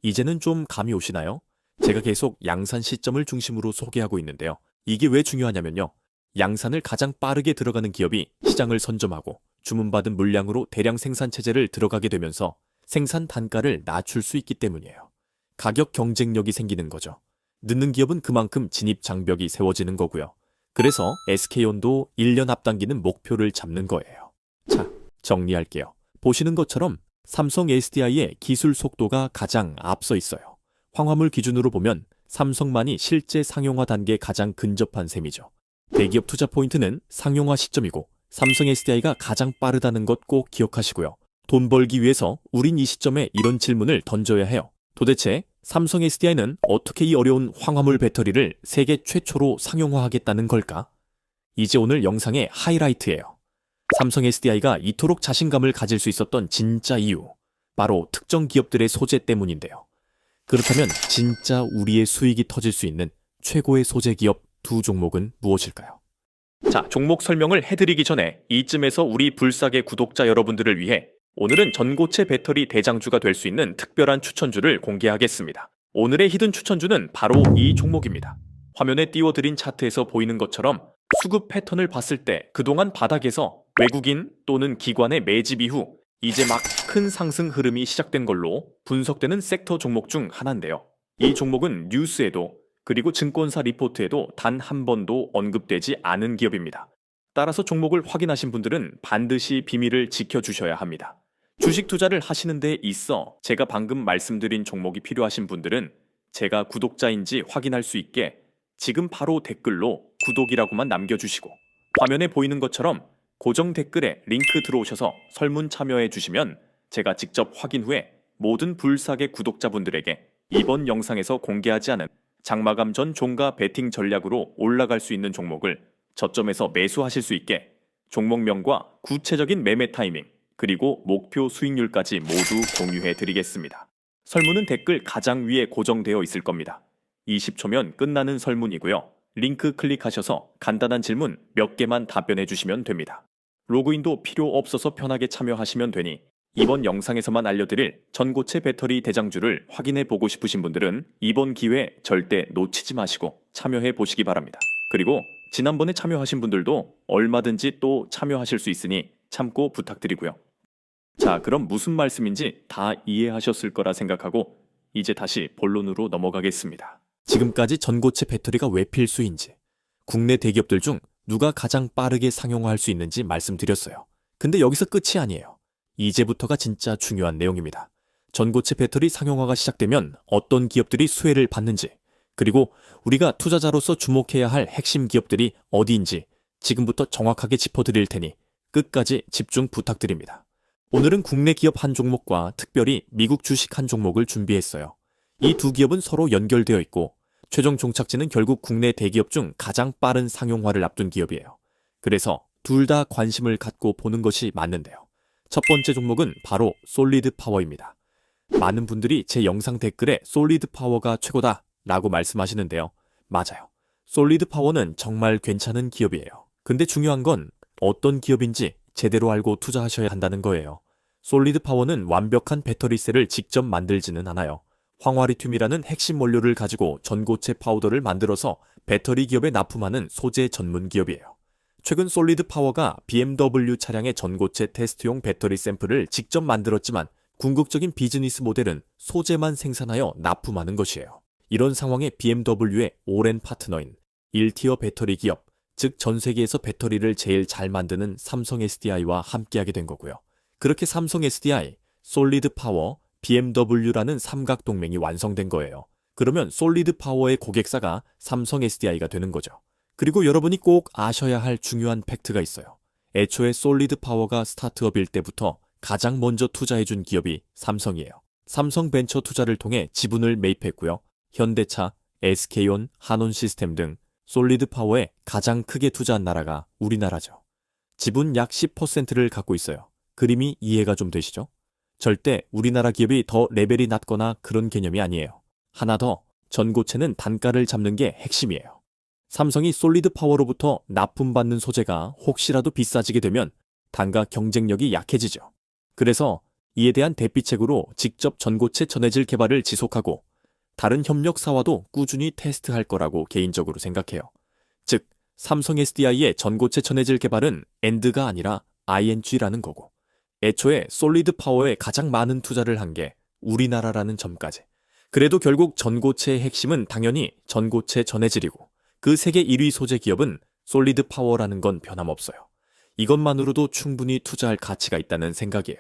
이제는 좀 감이 오시나요? 제가 계속 양산 시점을 중심으로 소개하고 있는데요. 이게 왜 중요하냐면요. 양산을 가장 빠르게 들어가는 기업이 시장을 선점하고 주문받은 물량으로 대량 생산 체제를 들어가게 되면서 생산 단가를 낮출 수 있기 때문이에요. 가격 경쟁력이 생기는 거죠. 늦는 기업은 그만큼 진입 장벽이 세워지는 거고요. 그래서 SK온도 1년 앞당기는 목표를 잡는 거예요. 자, 정리할게요. 보시는 것처럼 삼성 SDI의 기술 속도가 가장 앞서 있어요. 황화물 기준으로 보면 삼성만이 실제 상용화 단계에 가장 근접한 셈이죠. 대기업 투자 포인트는 상용화 시점이고 삼성 SDI가 가장 빠르다는 것 꼭 기억하시고요. 돈 벌기 위해서 우린 이 시점에 이런 질문을 던져야 해요. 도대체 삼성 SDI는 어떻게 이 어려운 황화물 배터리를 세계 최초로 상용화하겠다는 걸까? 이제 오늘 영상의 하이라이트예요. 삼성 SDI가 이토록 자신감을 가질 수 있었던 진짜 이유, 바로 특정 기업들의 소재 때문인데요. 그렇다면 진짜 우리의 수익이 터질 수 있는 최고의 소재 기업 두 종목은 무엇일까요? 자, 종목 설명을 해드리기 전에 이쯤에서 우리 불사계 구독자 여러분들을 위해 오늘은 전고체 배터리 대장주가 될 수 있는 특별한 추천주를 공개하겠습니다. 오늘의 히든 추천주는 바로 이 종목입니다. 화면에 띄워드린 차트에서 보이는 것처럼 수급 패턴을 봤을 때 그동안 바닥에서 외국인 또는 기관의 매집 이후 이제 막 큰 상승 흐름이 시작된 걸로 분석되는 섹터 종목 중 하나인데요. 이 종목은 뉴스에도 그리고 증권사 리포트에도 단 한 번도 언급되지 않은 기업입니다. 따라서 종목을 확인하신 분들은 반드시 비밀을 지켜주셔야 합니다. 주식 투자를 하시는 데 있어 제가 방금 말씀드린 종목이 필요하신 분들은 제가 구독자인지 확인할 수 있게 지금 바로 댓글로 구독이라고만 남겨주시고 화면에 보이는 것처럼 고정 댓글에 링크 들어오셔서 설문 참여해 주시면 제가 직접 확인 후에 모든 불사계 구독자분들에게 이번 영상에서 공개하지 않은 장마감 전 종가 베팅 전략으로 올라갈 수 있는 종목을 저점에서 매수하실 수 있게 종목명과 구체적인 매매 타이밍 그리고 목표 수익률까지 모두 공유해 드리겠습니다. 설문은 댓글 가장 위에 고정되어 있을 겁니다. 20초면 끝나는 설문이고요. 링크 클릭하셔서 간단한 질문 몇 개만 답변해 주시면 됩니다. 로그인도 필요 없어서 편하게 참여하시면 되니 이번 영상에서만 알려드릴 전고체 배터리 대장주를 확인해 보고 싶으신 분들은 이번 기회 절대 놓치지 마시고 참여해 보시기 바랍니다. 그리고 지난번에 참여하신 분들도 얼마든지 또 참여하실 수 있으니 참고 부탁드리고요. 자, 그럼 무슨 말씀인지 다 이해하셨을 거라 생각하고 이제 다시 본론으로 넘어가겠습니다. 지금까지 전고체 배터리가 왜 필수인지, 국내 대기업들 중 누가 가장 빠르게 상용화할 수 있는지 말씀드렸어요. 근데 여기서 끝이 아니에요. 이제부터가 진짜 중요한 내용입니다. 전고체 배터리 상용화가 시작되면 어떤 기업들이 수혜를 받는지, 그리고 우리가 투자자로서 주목해야 할 핵심 기업들이 어디인지 지금부터 정확하게 짚어드릴 테니 끝까지 집중 부탁드립니다. 오늘은 국내 기업 한 종목과 특별히 미국 주식 한 종목을 준비했어요. 이 두 기업은 서로 연결되어 있고 최종 종착지는 결국 국내 대기업 중 가장 빠른 상용화를 앞둔 기업이에요. 그래서 둘 다 관심을 갖고 보는 것이 맞는데요. 첫 번째 종목은 바로 솔리드 파워입니다. 많은 분들이 제 영상 댓글에 솔리드 파워가 최고다 라고 말씀하시는데요. 맞아요. 솔리드 파워는 정말 괜찮은 기업이에요. 근데 중요한 건 어떤 기업인지 제대로 알고 투자하셔야 한다는 거예요. 솔리드 파워는 완벽한 배터리셀을 직접 만들지는 않아요. 황화리튬이라는 핵심 원료를 가지고 전고체 파우더를 만들어서 배터리 기업에 납품하는 소재 전문 기업이에요. 최근 솔리드 파워가 BMW 차량의 전고체 테스트용 배터리 샘플을 직접 만들었지만 궁극적인 비즈니스 모델은 소재만 생산하여 납품하는 것이에요. 이런 상황에 BMW의 오랜 파트너인 1티어 배터리 기업, 즉 전 세계에서 배터리를 제일 잘 만드는 삼성 SDI와 함께하게 된 거고요. 그렇게 삼성 SDI, 솔리드 파워, BMW라는 삼각동맹이 완성된 거예요. 그러면 솔리드 파워의 고객사가 삼성 SDI가 되는 거죠. 그리고 여러분이 꼭 아셔야 할 중요한 팩트가 있어요. 애초에 솔리드 파워가 스타트업일 때부터 가장 먼저 투자해준 기업이 삼성이에요. 삼성 벤처 투자를 통해 지분을 매입했고요. 현대차, SK온, 한온시스템 등 솔리드 파워에 가장 크게 투자한 나라가 우리나라죠. 지분 약 10%를 갖고 있어요. 그림이 이해가 좀 되시죠? 절대 우리나라 기업이 더 레벨이 낮거나 그런 개념이 아니에요. 하나 더, 전고체는 단가를 잡는 게 핵심이에요. 삼성이 솔리드 파워로부터 납품받는 소재가 혹시라도 비싸지게 되면 단가 경쟁력이 약해지죠. 그래서 이에 대한 대비책으로 직접 전고체 전해질 개발을 지속하고 다른 협력사와도 꾸준히 테스트할 거라고 개인적으로 생각해요. 즉, 삼성 SDI의 전고체 전해질 개발은 AND가 아니라 ING라는 거고 애초에 솔리드 파워에 가장 많은 투자를 한 게 우리나라라는 점까지. 그래도 결국 전고체의 핵심은 당연히 전고체 전해질이고 그 세계 1위 소재 기업은 솔리드 파워라는 건 변함없어요. 이것만으로도 충분히 투자할 가치가 있다는 생각이에요.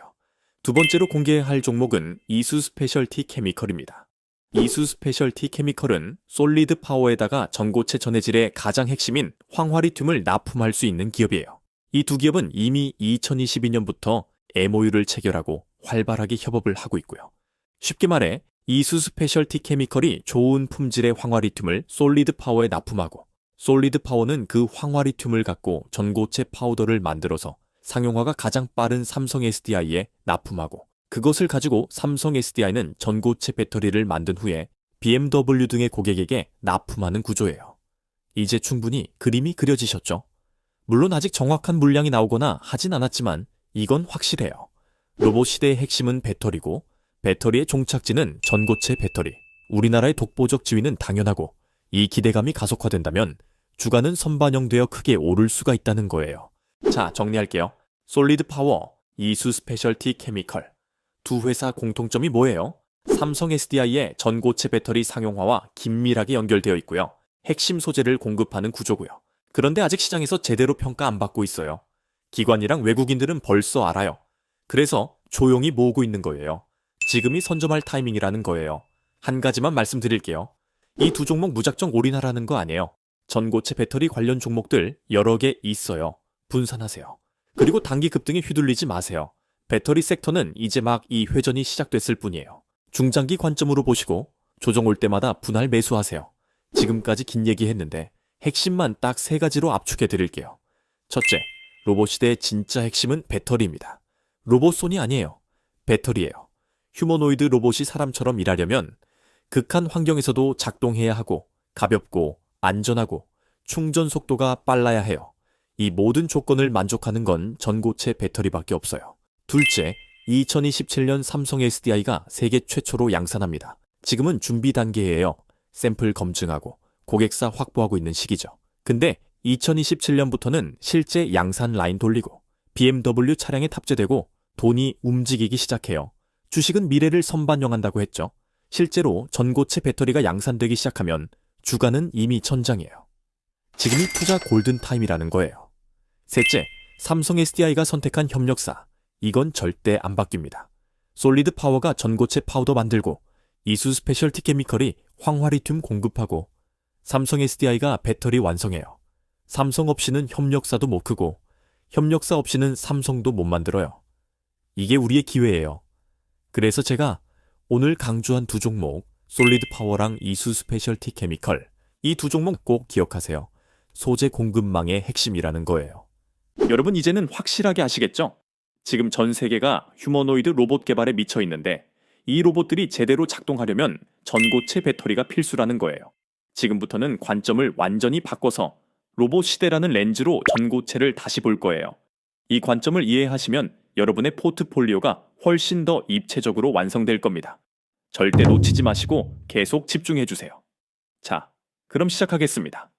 두 번째로 공개할 종목은 이수 스페셜티 케미컬입니다. 이수 스페셜티 케미컬은 솔리드 파워에다가 전고체 전해질의 가장 핵심인 황화리튬을 납품할 수 있는 기업이에요. 이 두 기업은 이미 2022년부터 MOU를 체결하고 활발하게 협업을 하고 있고요. 쉽게 말해 이수 스페셜티 케미컬이 좋은 품질의 황화리튬을 솔리드 파워에 납품하고 솔리드 파워는 그 황화리튬을 갖고 전고체 파우더를 만들어서 상용화가 가장 빠른 삼성 SDI에 납품하고 그것을 가지고 삼성 SDI는 전고체 배터리를 만든 후에 BMW 등의 고객에게 납품하는 구조예요. 이제 충분히 그림이 그려지셨죠? 물론 아직 정확한 물량이 나오거나 하진 않았지만 이건 확실해요. 로봇 시대의 핵심은 배터리고 배터리의 종착지는 전고체 배터리. 우리나라의 독보적 지위는 당연하고 이 기대감이 가속화된다면 주가는 선반영되어 크게 오를 수가 있다는 거예요. 자, 정리할게요. 솔리드 파워, 이수 스페셜티 케미컬. 두 회사 공통점이 뭐예요? 삼성 SDI의 전고체 배터리 상용화와 긴밀하게 연결되어 있고요. 핵심 소재를 공급하는 구조고요. 그런데 아직 시장에서 제대로 평가 안 받고 있어요. 기관이랑 외국인들은 벌써 알아요. 그래서 조용히 모으고 있는 거예요. 지금이 선점할 타이밍이라는 거예요. 한 가지만 말씀드릴게요. 이 두 종목 무작정 올인하라는 거 아니에요. 전고체 배터리 관련 종목들 여러 개 있어요. 분산하세요. 그리고 단기 급등에 휘둘리지 마세요. 배터리 섹터는 이제 막 이 회전이 시작됐을 뿐이에요. 중장기 관점으로 보시고 조정 올 때마다 분할 매수하세요. 지금까지 긴 얘기했는데 핵심만 딱 세 가지로 압축해 드릴게요. 첫째, 로봇 시대의 진짜 핵심은 배터리입니다. 로봇손이 아니에요. 배터리예요. 휴머노이드 로봇이 사람처럼 일하려면 극한 환경에서도 작동해야 하고 가볍고 안전하고 충전 속도가 빨라야 해요. 이 모든 조건을 만족하는 건 전고체 배터리밖에 없어요. 둘째, 2027년 삼성 SDI가 세계 최초로 양산합니다. 지금은 준비 단계예요. 샘플 검증하고 고객사 확보하고 있는 시기죠. 근데 2027년부터는 실제 양산 라인 돌리고 BMW 차량에 탑재되고 돈이 움직이기 시작해요. 주식은 미래를 선반영한다고 했죠. 실제로 전고체 배터리가 양산되기 시작하면 주가는 이미 천장이에요. 지금이 투자 골든타임이라는 거예요. 셋째, 삼성 SDI가 선택한 협력사. 이건 절대 안 바뀝니다. 솔리드 파워가 전고체 파우더 만들고 이수 스페셜티 케미컬이 황화리튬 공급하고 삼성 SDI가 배터리 완성해요. 삼성 없이는 협력사도 못 크고 협력사 없이는 삼성도 못 만들어요. 이게 우리의 기회예요. 그래서 제가 오늘 강조한 두 종목, 솔리드 파워랑 이수 스페셜티 케미컬, 이 두 종목 꼭 기억하세요. 소재 공급망의 핵심이라는 거예요. 여러분 이제는 확실하게 아시겠죠? 지금 전 세계가 휴머노이드 로봇 개발에 미쳐 있는데 이 로봇들이 제대로 작동하려면 전고체 배터리가 필수라는 거예요. 지금부터는 관점을 완전히 바꿔서 로봇 시대라는 렌즈로 전고체를 다시 볼 거예요. 이 관점을 이해하시면 여러분의 포트폴리오가 훨씬 더 입체적으로 완성될 겁니다. 절대 놓치지 마시고 계속 집중해 주세요. 자, 그럼 시작하겠습니다.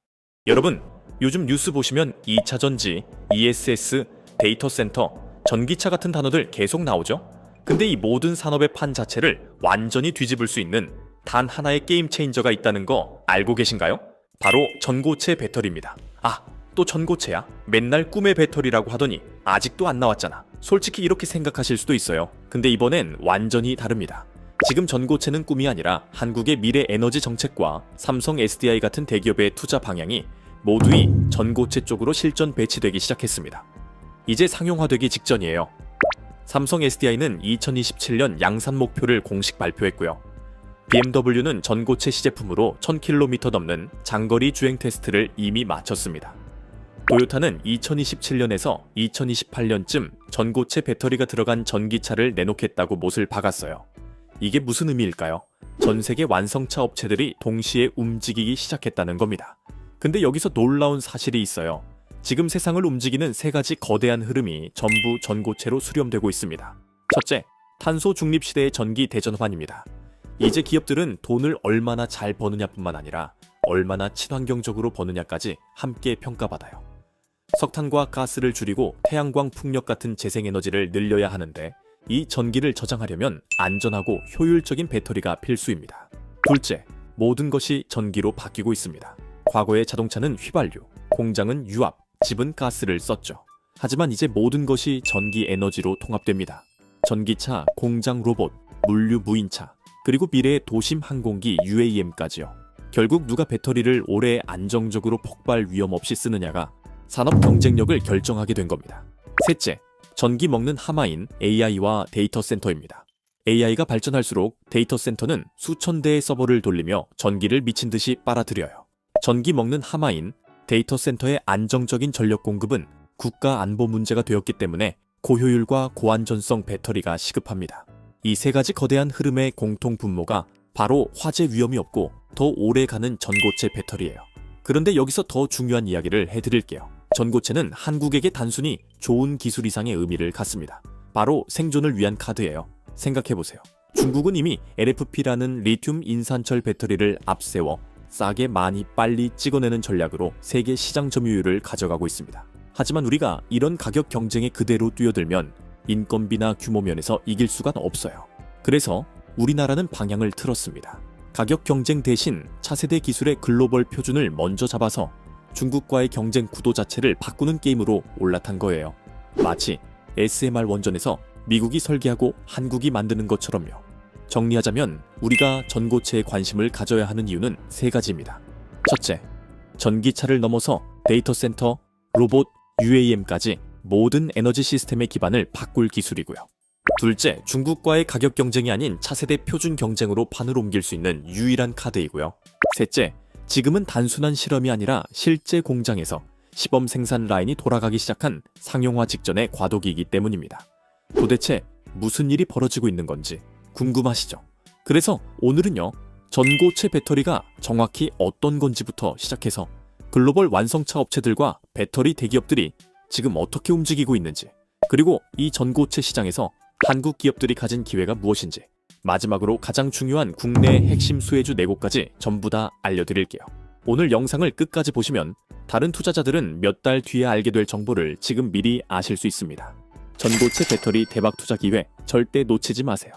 여러분, 요즘 뉴스 보시면 2차 전지, ESS, 데이터 센터, 전기차 같은 단어들 계속 나오죠? 근데 이 모든 산업의 판 자체를 완전히 뒤집을 수 있는 단 하나의 게임 체인저가 있다는 거 알고 계신가요? 바로 전고체 배터리입니다. 아, 또 전고체야? 맨날 꿈의 배터리라고 하더니 아직도 안 나왔잖아. 솔직히 이렇게 생각하실 수도 있어요. 근데 이번엔 완전히 다릅니다. 지금 전고체는 꿈이 아니라 한국의 미래 에너지 정책과 삼성 SDI 같은 대기업의 투자 방향이 모두 이 전고체 쪽으로 실전 배치되기 시작했습니다. 이제 상용화되기 직전이에요. 삼성 SDI는 2027년 양산 목표를 공식 발표했고요. BMW는 전고체 시제품으로 1000km 넘는 장거리 주행 테스트를 이미 마쳤습니다. 토요타는 2027년에서 2028년쯤 전고체 배터리가 들어간 전기차를 내놓겠다고 못을 박았어요. 이게 무슨 의미일까요? 전 세계 완성차 업체들이 동시에 움직이기 시작했다는 겁니다. 근데 여기서 놀라운 사실이 있어요. 지금 세상을 움직이는 세 가지 거대한 흐름이 전부 전고체로 수렴되고 있습니다. 첫째, 탄소 중립 시대의 전기 대전환입니다. 이제 기업들은 돈을 얼마나 잘 버느냐뿐만 아니라 얼마나 친환경적으로 버느냐까지 함께 평가받아요. 석탄과 가스를 줄이고 태양광 풍력 같은 재생에너지를 늘려야 하는데 이 전기를 저장하려면 안전하고 효율적인 배터리가 필수입니다. 둘째, 모든 것이 전기로 바뀌고 있습니다. 과거의 자동차는 휘발유, 공장은 유압, 집은 가스를 썼죠. 하지만 이제 모든 것이 전기 에너지로 통합됩니다. 전기차, 공장 로봇, 물류 무인차, 그리고 미래의 도심 항공기 UAM까지요. 결국 누가 배터리를 오래 안정적으로 폭발 위험 없이 쓰느냐가 산업 경쟁력을 결정하게 된 겁니다. 셋째, 전기 먹는 하마인 AI와 데이터 센터입니다. AI가 발전할수록 데이터 센터는 수천 대의 서버를 돌리며 전기를 미친 듯이 빨아들여요. 전기 먹는 하마인 데이터 센터의 안정적인 전력 공급은 국가 안보 문제가 되었기 때문에 고효율과 고안전성 배터리가 시급합니다. 이 세 가지 거대한 흐름의 공통 분모가 바로 화재 위험이 없고 더 오래 가는 전고체 배터리예요. 그런데 여기서 더 중요한 이야기를 해드릴게요. 전고체는 한국에게 단순히 좋은 기술 이상의 의미를 갖습니다. 바로 생존을 위한 카드예요. 생각해보세요. 중국은 이미 LFP라는 리튬 인산철 배터리를 앞세워 싸게 많이 빨리 찍어내는 전략으로 세계 시장 점유율을 가져가고 있습니다. 하지만 우리가 이런 가격 경쟁에 그대로 뛰어들면 인건비나 규모 면에서 이길 수가 없어요. 그래서 우리나라는 방향을 틀었습니다. 가격 경쟁 대신 차세대 기술의 글로벌 표준을 먼저 잡아서 중국과의 경쟁 구도 자체를 바꾸는 게임으로 올라탄 거예요. 마치 SMR 원전에서 미국이 설계하고 한국이 만드는 것처럼요. 정리하자면 우리가 전고체에 관심을 가져야 하는 이유는 세 가지입니다. 첫째, 전기차를 넘어서 데이터 센터, 로봇, UAM까지 모든 에너지 시스템의 기반을 바꿀 기술이고요. 둘째, 중국과의 가격 경쟁이 아닌 차세대 표준 경쟁으로 판을 옮길 수 있는 유일한 카드이고요. 셋째, 지금은 단순한 실험이 아니라 실제 공장에서 시범 생산 라인이 돌아가기 시작한 상용화 직전의 과도기이기 때문입니다. 도대체 무슨 일이 벌어지고 있는 건지 궁금하시죠? 그래서 오늘은요, 전고체 배터리가 정확히 어떤 건지부터 시작해서 글로벌 완성차 업체들과 배터리 대기업들이 지금 어떻게 움직이고 있는지, 그리고 이 전고체 시장에서 한국 기업들이 가진 기회가 무엇인지, 마지막으로 가장 중요한 국내 핵심 수혜주 4곳까지 전부 다 알려드릴게요. 오늘 영상을 끝까지 보시면 다른 투자자들은 몇 달 뒤에 알게 될 정보를 지금 미리 아실 수 있습니다. 전고체 배터리 대박 투자 기회 절대 놓치지 마세요.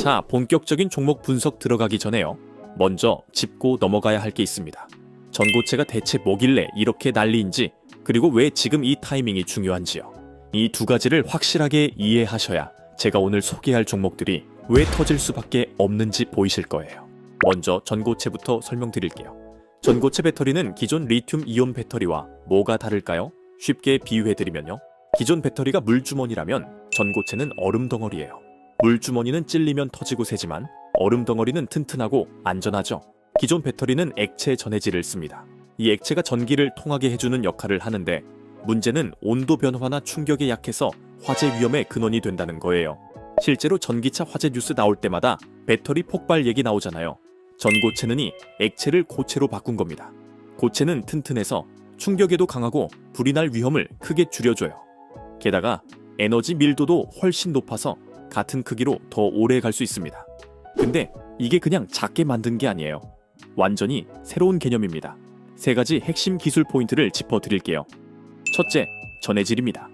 자, 본격적인 종목 분석 들어가기 전에요. 먼저 짚고 넘어가야 할 게 있습니다. 전고체가 대체 뭐길래 이렇게 난리인지, 그리고 왜 지금 이 타이밍이 중요한지요. 이 두 가지를 확실하게 이해하셔야 제가 오늘 소개할 종목들이 왜 터질 수밖에 없는지 보이실 거예요. 먼저 전고체부터 설명드릴게요. 전고체 배터리는 기존 리튬 이온 배터리와 뭐가 다를까요? 쉽게 비유해드리면요. 기존 배터리가 물주머니라면 전고체는 얼음덩어리예요. 물주머니는 찔리면 터지고 새지만 얼음덩어리는 튼튼하고 안전하죠. 기존 배터리는 액체 전해질을 씁니다. 이 액체가 전기를 통하게 해주는 역할을 하는데 문제는 온도 변화나 충격에 약해서 화재 위험의 근원이 된다는 거예요. 실제로 전기차 화재 뉴스 나올 때마다 배터리 폭발 얘기 나오잖아요. 전고체는 이 액체를 고체로 바꾼 겁니다. 고체는 튼튼해서 충격에도 강하고 불이 날 위험을 크게 줄여줘요. 게다가 에너지 밀도도 훨씬 높아서 같은 크기로 더 오래 갈 수 있습니다. 근데 이게 그냥 작게 만든 게 아니에요. 완전히 새로운 개념입니다. 세 가지 핵심 기술 포인트를 짚어드릴게요. 첫째, 전해질입니다.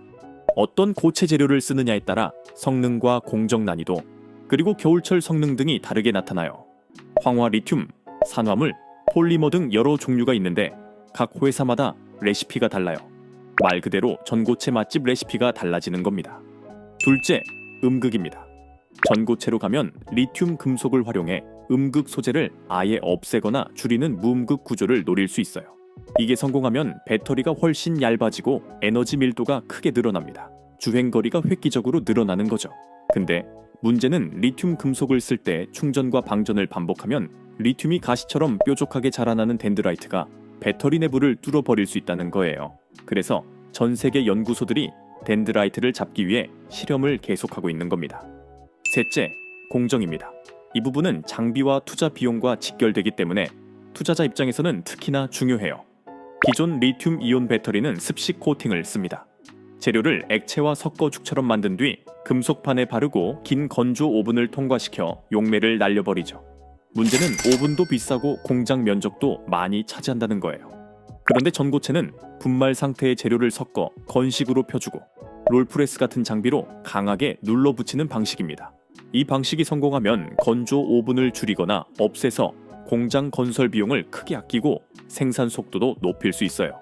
어떤 고체 재료를 쓰느냐에 따라 성능과 공정 난이도, 그리고 겨울철 성능 등이 다르게 나타나요. 황화 리튬, 산화물, 폴리머 등 여러 종류가 있는데 각 회사마다 레시피가 달라요. 말 그대로 전고체 맛집 레시피가 달라지는 겁니다. 둘째, 음극입니다. 전고체로 가면 리튬 금속을 활용해 음극 소재를 아예 없애거나 줄이는 무음극 구조를 노릴 수 있어요. 이게 성공하면 배터리가 훨씬 얇아지고 에너지 밀도가 크게 늘어납니다. 주행거리가 획기적으로 늘어나는 거죠. 근데 문제는 리튬 금속을 쓸 때 충전과 방전을 반복하면 리튬이 가시처럼 뾰족하게 자라나는 덴드라이트가 배터리 내부를 뚫어버릴 수 있다는 거예요. 그래서 전 세계 연구소들이 덴드라이트를 잡기 위해 실험을 계속하고 있는 겁니다. 셋째, 공정입니다. 이 부분은 장비와 투자 비용과 직결되기 때문에 투자자 입장에서는 특히나 중요해요. 기존 리튬 이온 배터리는 습식 코팅을 씁니다. 재료를 액체와 섞어죽처럼 만든 뒤 금속판에 바르고 긴 건조 오븐을 통과시켜 용매를 날려버리죠. 문제는 오븐도 비싸고 공장 면적도 많이 차지한다는 거예요. 그런데 전고체는 분말 상태의 재료를 섞어 건식으로 펴주고 롤프레스 같은 장비로 강하게 눌러붙이는 방식입니다. 이 방식이 성공하면 건조 오븐을 줄이거나 없애서 공장 건설 비용을 크게 아끼고 생산 속도도 높일 수 있어요.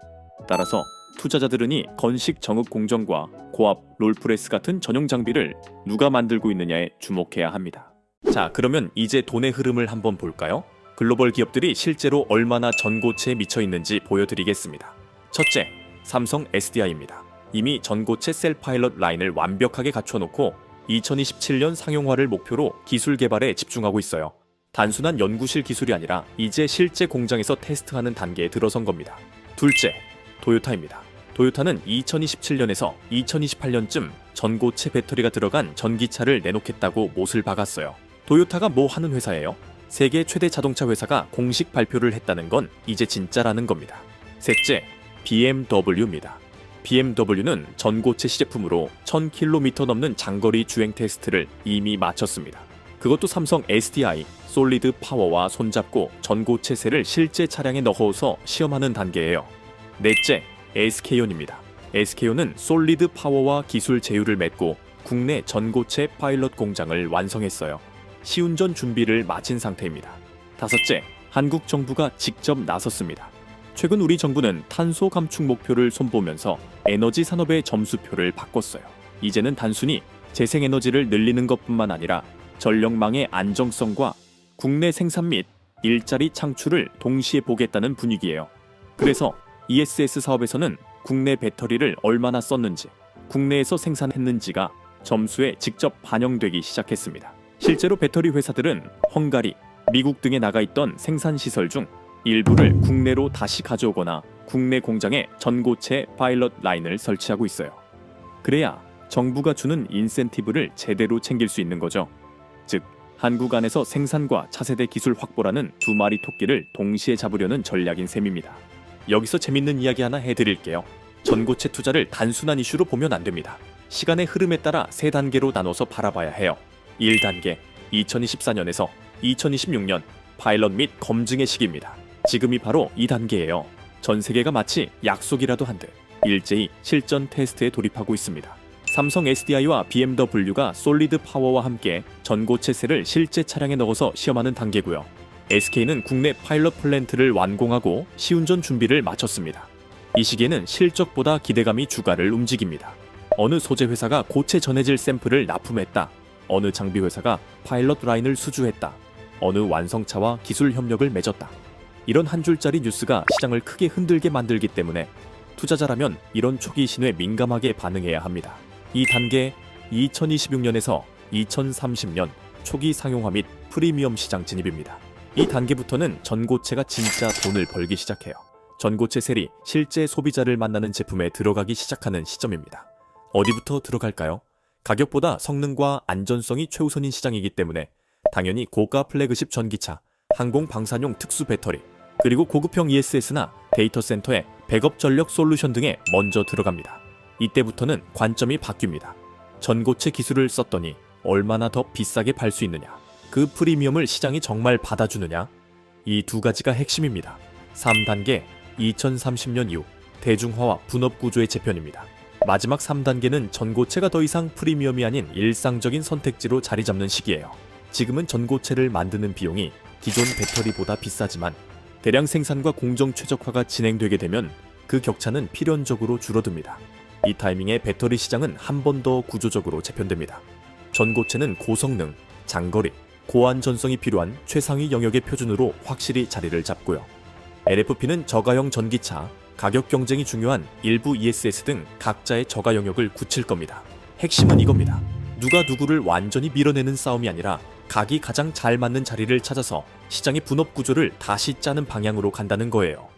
따라서 투자자들은 이 건식 정읍 공정과 고압 롤프레스 같은 전용 장비를 누가 만들고 있느냐에 주목해야 합니다. 자, 그러면 이제 돈의 흐름을 한번 볼까요? 글로벌 기업들이 실제로 얼마나 전고체에 미쳐 있는지 보여드리겠습니다. 첫째, 삼성 SDI입니다. 이미 전고체 셀 파일럿 라인을 완벽하게 갖춰놓고 2027년 상용화를 목표로 기술 개발에 집중하고 있어요. 단순한 연구실 기술이 아니라 이제 실제 공장에서 테스트하는 단계에 들어선 겁니다. 둘째, 도요타입니다. 도요타는 2027년에서 2028년쯤 전고체 배터리가 들어간 전기차를 내놓겠다고 못을 박았어요. 도요타가 뭐 하는 회사예요? 세계 최대 자동차 회사가 공식 발표를 했다는 건 이제 진짜라는 겁니다. 셋째, BMW입니다. BMW는 전고체 시제품으로 1000km 넘는 장거리 주행 테스트를 이미 마쳤습니다. 그것도 삼성 SDI, 솔리드 파워와 손잡고 전고체 셀을 실제 차량에 넣어서 시험하는 단계예요. 넷째, SK온입니다. SK온은 솔리드 파워와 기술 제휴를 맺고 국내 전고체 파일럿 공장을 완성했어요. 시운전 준비를 마친 상태입니다. 다섯째, 한국 정부가 직접 나섰습니다. 최근 우리 정부는 탄소 감축 목표를 손보면서 에너지 산업의 점수표를 바꿨어요. 이제는 단순히 재생에너지를 늘리는 것뿐만 아니라 전력망의 안정성과 국내 생산 및 일자리 창출을 동시에 보겠다는 분위기예요. 그래서 ESS 사업에서는 국내 배터리를 얼마나 썼는지, 국내에서 생산했는지가 점수에 직접 반영되기 시작했습니다. 실제로 배터리 회사들은 헝가리, 미국 등에 나가 있던 생산 시설 중 일부를 국내로 다시 가져오거나 국내 공장에 전고체 파일럿 라인을 설치하고 있어요. 그래야 정부가 주는 인센티브를 제대로 챙길 수 있는 거죠. 즉, 한국 안에서 생산과 차세대 기술 확보라는 두 마리 토끼를 동시에 잡으려는 전략인 셈입니다. 여기서 재밌는 이야기 하나 해드릴게요. 전고체 투자를 단순한 이슈로 보면 안 됩니다. 시간의 흐름에 따라 세 단계로 나눠서 바라봐야 해요. 1단계, 2024년에서 2026년 파일럿 및 검증의 시기입니다. 지금이 바로 이 단계예요. 전 세계가 마치 약속이라도 한 듯 일제히 실전 테스트에 돌입하고 있습니다. 삼성 SDI와 BMW가 솔리드 파워와 함께 전고체 셀을 실제 차량에 넣어서 시험하는 단계고요. SK는 국내 파일럿 플랜트를 완공하고 시운전 준비를 마쳤습니다. 이 시기에는 실적보다 기대감이 주가를 움직입니다. 어느 소재 회사가 고체 전해질 샘플을 납품했다. 어느 장비 회사가 파일럿 라인을 수주했다. 어느 완성차와 기술 협력을 맺었다. 이런 한 줄짜리 뉴스가 시장을 크게 흔들게 만들기 때문에 투자자라면 이런 초기 신호에 민감하게 반응해야 합니다. 이 단계 2026년에서 2030년 초기 상용화 및 프리미엄 시장 진입입니다. 이 단계부터는 전고체가 진짜 돈을 벌기 시작해요. 전고체 셀이 실제 소비자를 만나는 제품에 들어가기 시작하는 시점입니다. 어디부터 들어갈까요? 가격보다 성능과 안전성이 최우선인 시장이기 때문에 당연히 고가 플래그십 전기차, 항공 방산용 특수 배터리, 그리고 고급형 ESS나 데이터 센터의 백업 전력 솔루션 등에 먼저 들어갑니다. 이때부터는 관점이 바뀝니다. 전고체 기술을 썼더니 얼마나 더 비싸게 팔 수 있느냐, 그 프리미엄을 시장이 정말 받아주느냐, 이 두 가지가 핵심입니다. 3단계 2030년 이후 대중화와 분업 구조의 재편입니다. 마지막 3단계는 전고체가 더 이상 프리미엄이 아닌 일상적인 선택지로 자리 잡는 시기예요. 지금은 전고체를 만드는 비용이 기존 배터리보다 비싸지만 대량 생산과 공정 최적화가 진행되게 되면 그 격차는 필연적으로 줄어듭니다. 이 타이밍에 배터리 시장은 한 번 더 구조적으로 재편됩니다. 전고체는 고성능, 장거리, 고안전성이 필요한 최상위 영역의 표준으로 확실히 자리를 잡고요. LFP는 저가형 전기차, 가격 경쟁이 중요한 일부 ESS 등 각자의 저가 영역을 굳힐 겁니다. 핵심은 이겁니다. 누가 누구를 완전히 밀어내는 싸움이 아니라 각이 가장 잘 맞는 자리를 찾아서 시장의 분업 구조를 다시 짜는 방향으로 간다는 거예요.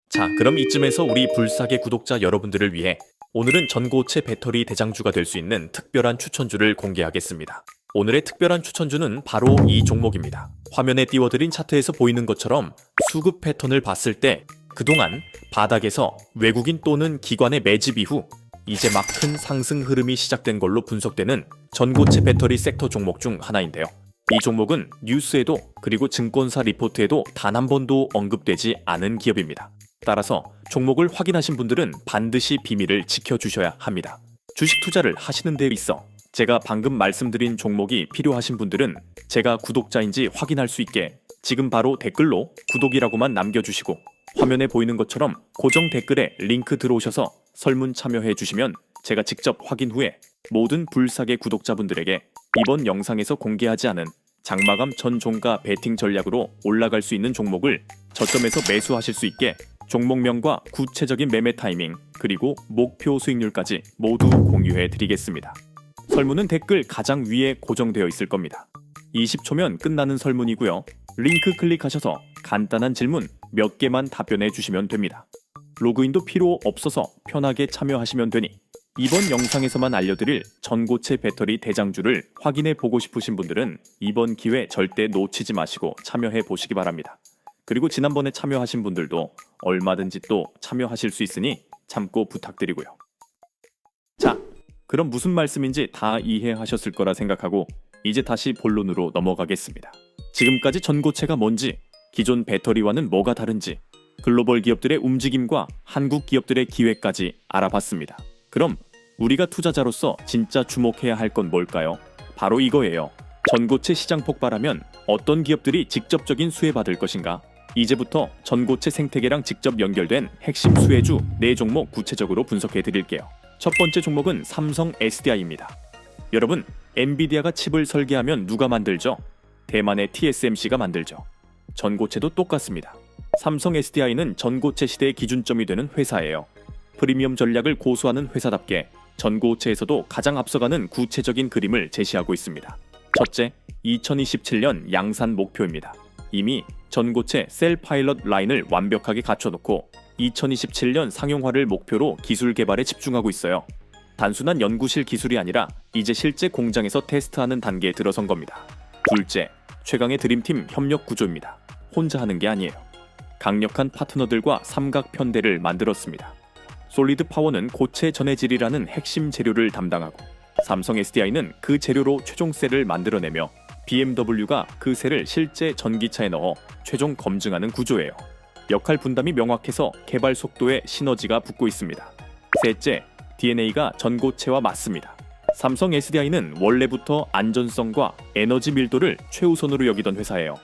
자, 그럼 이쯤에서 우리 불사계 구독자 여러분들을 위해 오늘은 전고체 배터리 대장주가 될 수 있는 특별한 추천주를 공개하겠습니다. 오늘의 특별한 추천주는 바로 이 종목입니다. 화면에 띄워드린 차트에서 보이는 것처럼 수급 패턴을 봤을 때 그동안 바닥에서 외국인 또는 기관의 매집 이후 이제 막 큰 상승 흐름이 시작된 걸로 분석되는 전고체 배터리 섹터 종목 중 하나인데요. 이 종목은 뉴스에도 그리고 증권사 리포트에도 단 한 번도 언급되지 않은 기업입니다. 따라서 종목을 확인하신 분들은 반드시 비밀을 지켜주셔야 합니다. 주식 투자를 하시는 데 있어 제가 방금 말씀드린 종목이 필요하신 분들은 제가 구독자인지 확인할 수 있게 지금 바로 댓글로 구독이라고만 남겨주시고 화면에 보이는 것처럼 고정 댓글에 링크 들어오셔서 설문 참여해 주시면 제가 직접 확인 후에 모든 불사계 구독자분들에게 이번 영상에서 공개하지 않은 장마감 전 종가 베팅 전략으로 올라갈 수 있는 종목을 저점에서 매수하실 수 있게 종목명과 구체적인 매매 타이밍 그리고 목표 수익률까지 모두 공유해 드리겠습니다. 설문은 댓글 가장 위에 고정되어 있을 겁니다. 20초면 끝나는 설문이고요. 링크 클릭하셔서 간단한 질문 몇 개만 답변해 주시면 됩니다. 로그인도 필요 없어서 편하게 참여하시면 되니 이번 영상에서만 알려드릴 전고체 배터리 대장주를 확인해 보고 싶으신 분들은 이번 기회 절대 놓치지 마시고 참여해 보시기 바랍니다. 그리고 지난번에 참여하신 분들도 얼마든지 또 참여하실 수 있으니 참고 부탁드리고요. 자, 그럼 무슨 말씀인지 다 이해하셨을 거라 생각하고 이제 다시 본론으로 넘어가겠습니다. 지금까지 전고체가 뭔지, 기존 배터리와는 뭐가 다른지, 글로벌 기업들의 움직임과 한국 기업들의 기회까지 알아봤습니다. 그럼 우리가 투자자로서 진짜 주목해야 할 건 뭘까요? 바로 이거예요. 전고체 시장 폭발하면 어떤 기업들이 직접적인 수혜 받을 것인가? 이제부터 전고체 생태계랑 직접 연결된 핵심 수혜주 4종목 구체적으로 분석해 드릴게요. 첫 번째 종목은 삼성 SDI입니다. 여러분, 엔비디아가 칩을 설계하면 누가 만들죠? 대만의 TSMC가 만들죠. 전고체도 똑같습니다. 삼성 SDI는 전고체 시대의 기준점이 되는 회사예요. 프리미엄 전략을 고수하는 회사답게 전고체에서도 가장 앞서가는 구체적인 그림을 제시하고 있습니다. 첫째, 2027년 양산 목표입니다. 이미 전고체 셀 파일럿 라인을 완벽하게 갖춰놓고 2027년 상용화를 목표로 기술 개발에 집중하고 있어요. 단순한 연구실 기술이 아니라 이제 실제 공장에서 테스트하는 단계에 들어선 겁니다. 둘째, 최강의 드림팀 협력 구조입니다. 혼자 하는 게 아니에요. 강력한 파트너들과 삼각편대를 만들었습니다. 솔리드 파워는 고체 전해질이라는 핵심 재료를 담당하고 삼성 SDI는 그 재료로 최종 셀을 만들어내며 BMW가 그 셀을 실제 전기차에 넣어 최종 검증하는 구조예요. 역할 분담이 명확해서 개발 속도에 시너지가 붙고 있습니다. 셋째, DNA가 전고체와 맞습니다. 삼성 SDI는 원래부터 안전성과 에너지 밀도를 최우선으로 여기던 회사예요.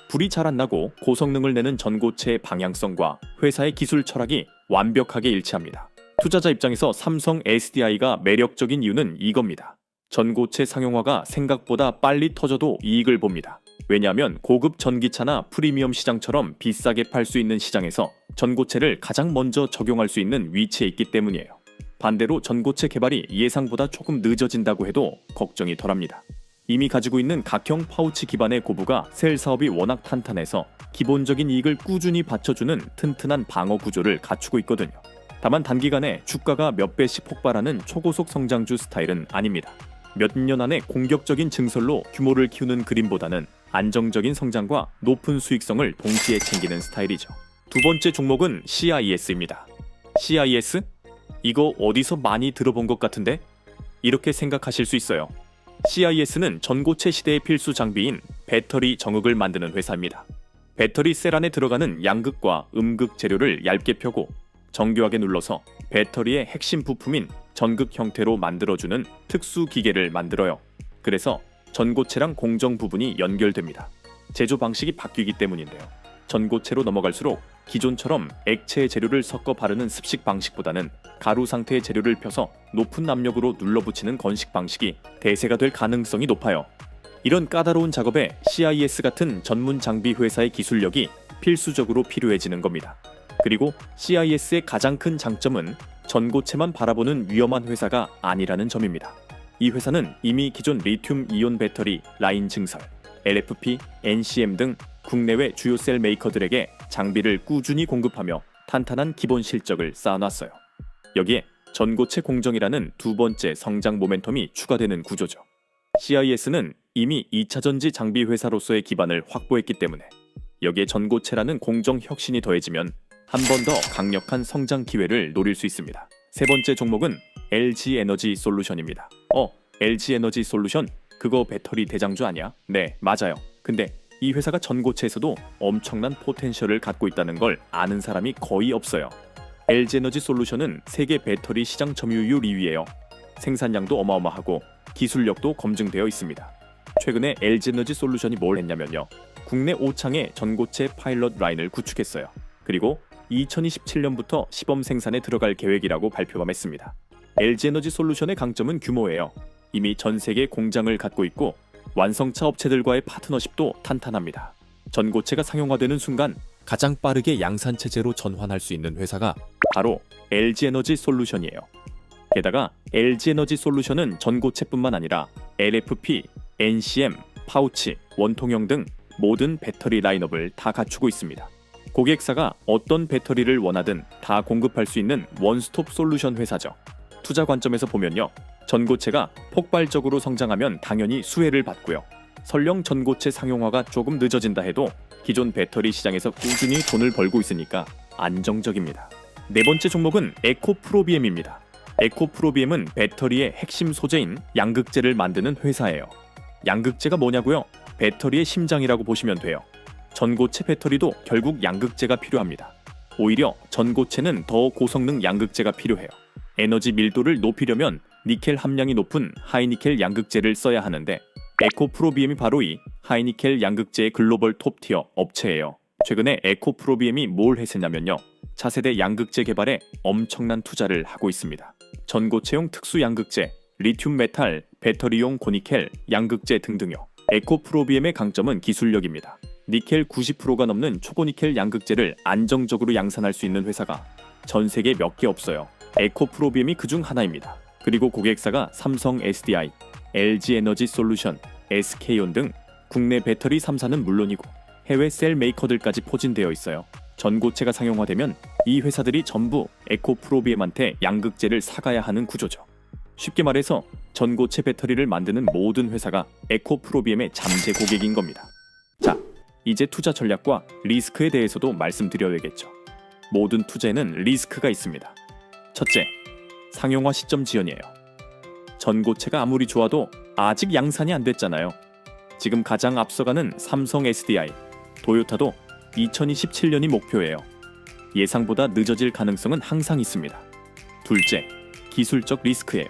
불이 잘 안 나고 고성능을 내는 전고체의 방향성과 회사의 기술 철학이 완벽하게 일치합니다. 투자자 입장에서 삼성 SDI가 매력적인 이유는 이겁니다. 전고체 상용화가 생각보다 빨리 터져도 이익을 봅니다. 왜냐하면 고급 전기차나 프리미엄 시장처럼 비싸게 팔 수 있는 시장에서 전고체를 가장 먼저 적용할 수 있는 위치에 있기 때문이에요. 반대로 전고체 개발이 예상보다 조금 늦어진다고 해도 걱정이 덜합니다. 이미 가지고 있는 각형 파우치 기반의 고부가 셀 사업이 워낙 탄탄해서 기본적인 이익을 꾸준히 받쳐주는 튼튼한 방어 구조를 갖추고 있거든요. 다만 단기간에 주가가 몇 배씩 폭발하는 초고속 성장주 스타일은 아닙니다. 몇 년 안에 공격적인 증설로 규모를 키우는 그림보다는 안정적인 성장과 높은 수익성을 동시에 챙기는 스타일이죠. 두 번째 종목은 CIS입니다. CIS? 이거 어디서 많이 들어본 것 같은데? 이렇게 생각하실 수 있어요. CIS는 전고체 시대의 필수 장비인 배터리 정극을 만드는 회사입니다. 배터리 셀 안에 들어가는 양극과 음극 재료를 얇게 펴고 정교하게 눌러서 배터리의 핵심 부품인 전극 형태로 만들어주는 특수 기계를 만들어요. 그래서 전고체랑 공정 부분이 연결됩니다. 제조 방식이 바뀌기 때문인데요. 전고체로 넘어갈수록 기존처럼 액체 재료를 섞어 바르는 습식 방식보다는 가루 상태의 재료를 펴서 높은 압력으로 눌러붙이는 건식 방식이 대세가 될 가능성이 높아요. 이런 까다로운 작업에 CIS 같은 전문 장비 회사의 기술력이 필수적으로 필요해지는 겁니다. 그리고 CIS의 가장 큰 장점은 전고체만 바라보는 위험한 회사가 아니라는 점입니다. 이 회사는 이미 기존 리튬 이온 배터리 라인 증설, LFP, NCM 등 국내외 주요 셀 메이커들에게 장비를 꾸준히 공급하며 탄탄한 기본 실적을 쌓아놨어요. 여기에 전고체 공정이라는 두 번째 성장 모멘텀이 추가되는 구조죠. CIS는 이미 2차전지 장비 회사로서의 기반을 확보했기 때문에 여기에 전고체라는 공정 혁신이 더해지면 한 번 더 강력한 성장 기회를 노릴 수 있습니다. 세 번째 종목은 LG에너지 솔루션입니다. LG에너지 솔루션? 그거 배터리 대장주 아니야? 네, 맞아요. 근데 이 회사가 전고체에서도 엄청난 포텐셜을 갖고 있다는 걸 아는 사람이 거의 없어요. LG에너지 솔루션은 세계 배터리 시장 점유율 2위예요. 생산량도 어마어마하고 기술력도 검증되어 있습니다. 최근에 LG에너지 솔루션이 뭘 했냐면요. 국내 5창의 전고체 파일럿 라인을 구축했어요. 그리고 2027년부터 시범 생산에 들어갈 계획이라고 발표했습니다. LG에너지 솔루션의 강점은 규모예요. 이미 전 세계 공장을 갖고 있고 완성차 업체들과의 파트너십도 탄탄합니다. 전고체가 상용화되는 순간 가장 빠르게 양산 체제로 전환할 수 있는 회사가 바로 LG에너지 솔루션이에요. 게다가 LG에너지 솔루션은 전고체뿐만 아니라 LFP, NCM, 파우치, 원통형 등 모든 배터리 라인업을 다 갖추고 있습니다. 고객사가 어떤 배터리를 원하든 다 공급할 수 있는 원스톱 솔루션 회사죠. 투자 관점에서 보면요. 전고체가 폭발적으로 성장하면 당연히 수혜를 받고요. 설령 전고체 상용화가 조금 늦어진다 해도 기존 배터리 시장에서 꾸준히 돈을 벌고 있으니까 안정적입니다. 네 번째 종목은 에코프로비엠입니다. 에코프로비엠은 배터리의 핵심 소재인 양극재를 만드는 회사예요. 양극재가 뭐냐고요? 배터리의 심장이라고 보시면 돼요. 전고체 배터리도 결국 양극재가 필요합니다. 오히려 전고체는 더 고성능 양극재가 필요해요. 에너지 밀도를 높이려면 니켈 함량이 높은 하이니켈 양극재를 써야 하는데 에코프로비엠이 바로 이 하이니켈 양극재의 글로벌 톱티어 업체예요. 최근에 에코프로비엠이 뭘 했었냐면요. 차세대 양극재 개발에 엄청난 투자를 하고 있습니다. 전고체용 특수 양극재, 리튬 메탈, 배터리용 고니켈, 양극재 등등요. 에코프로비엠의 강점은 기술력입니다. 니켈 90%가 넘는 초고니켈 양극재를 안정적으로 양산할 수 있는 회사가 전 세계 몇 개 없어요. 에코프로비엠이 그중 하나입니다. 그리고 고객사가 삼성 SDI, LG에너지 솔루션, SK온 등 국내 배터리 3사는 물론이고 해외 셀 메이커들까지 포진되어 있어요. 전고체가 상용화되면 이 회사들이 전부 에코프로비엠한테 양극재를 사가야 하는 구조죠. 쉽게 말해서 전고체 배터리를 만드는 모든 회사가 에코프로비엠의 잠재 고객인 겁니다. 자, 이제 투자 전략과 리스크에 대해서도 말씀드려야겠죠. 모든 투자에는 리스크가 있습니다. 첫째, 상용화 시점 지연이에요. 전고체가 아무리 좋아도 아직 양산이 안 됐잖아요. 지금 가장 앞서가는 삼성 SDI, 도요타도 2027년이 목표예요. 예상보다 늦어질 가능성은 항상 있습니다. 둘째, 기술적 리스크예요.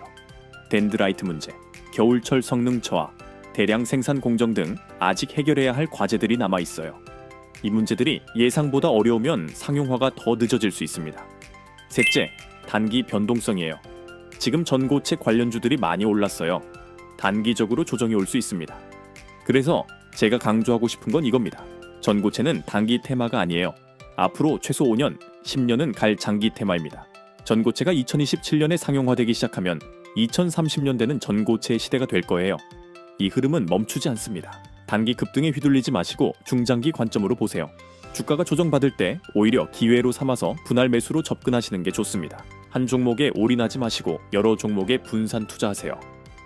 덴드라이트 문제, 겨울철 성능 저하, 대량 생산 공정 등 아직 해결해야 할 과제들이 남아 있어요. 이 문제들이 예상보다 어려우면 상용화가 더 늦어질 수 있습니다. 셋째, 단기 변동성이에요. 지금 전고체 관련주들이 많이 올랐어요. 단기적으로 조정이 올 수 있습니다. 그래서 제가 강조하고 싶은 건 이겁니다. 전고체는 단기 테마가 아니에요. 앞으로 최소 5년, 10년은 갈 장기 테마입니다. 전고체가 2027년에 상용화되기 시작하면 2030년대는 전고체의 시대가 될 거예요. 이 흐름은 멈추지 않습니다. 단기 급등에 휘둘리지 마시고 중장기 관점으로 보세요. 주가가 조정받을 때 오히려 기회로 삼아서 분할 매수로 접근하시는 게 좋습니다. 한 종목에 올인하지 마시고 여러 종목에 분산 투자하세요.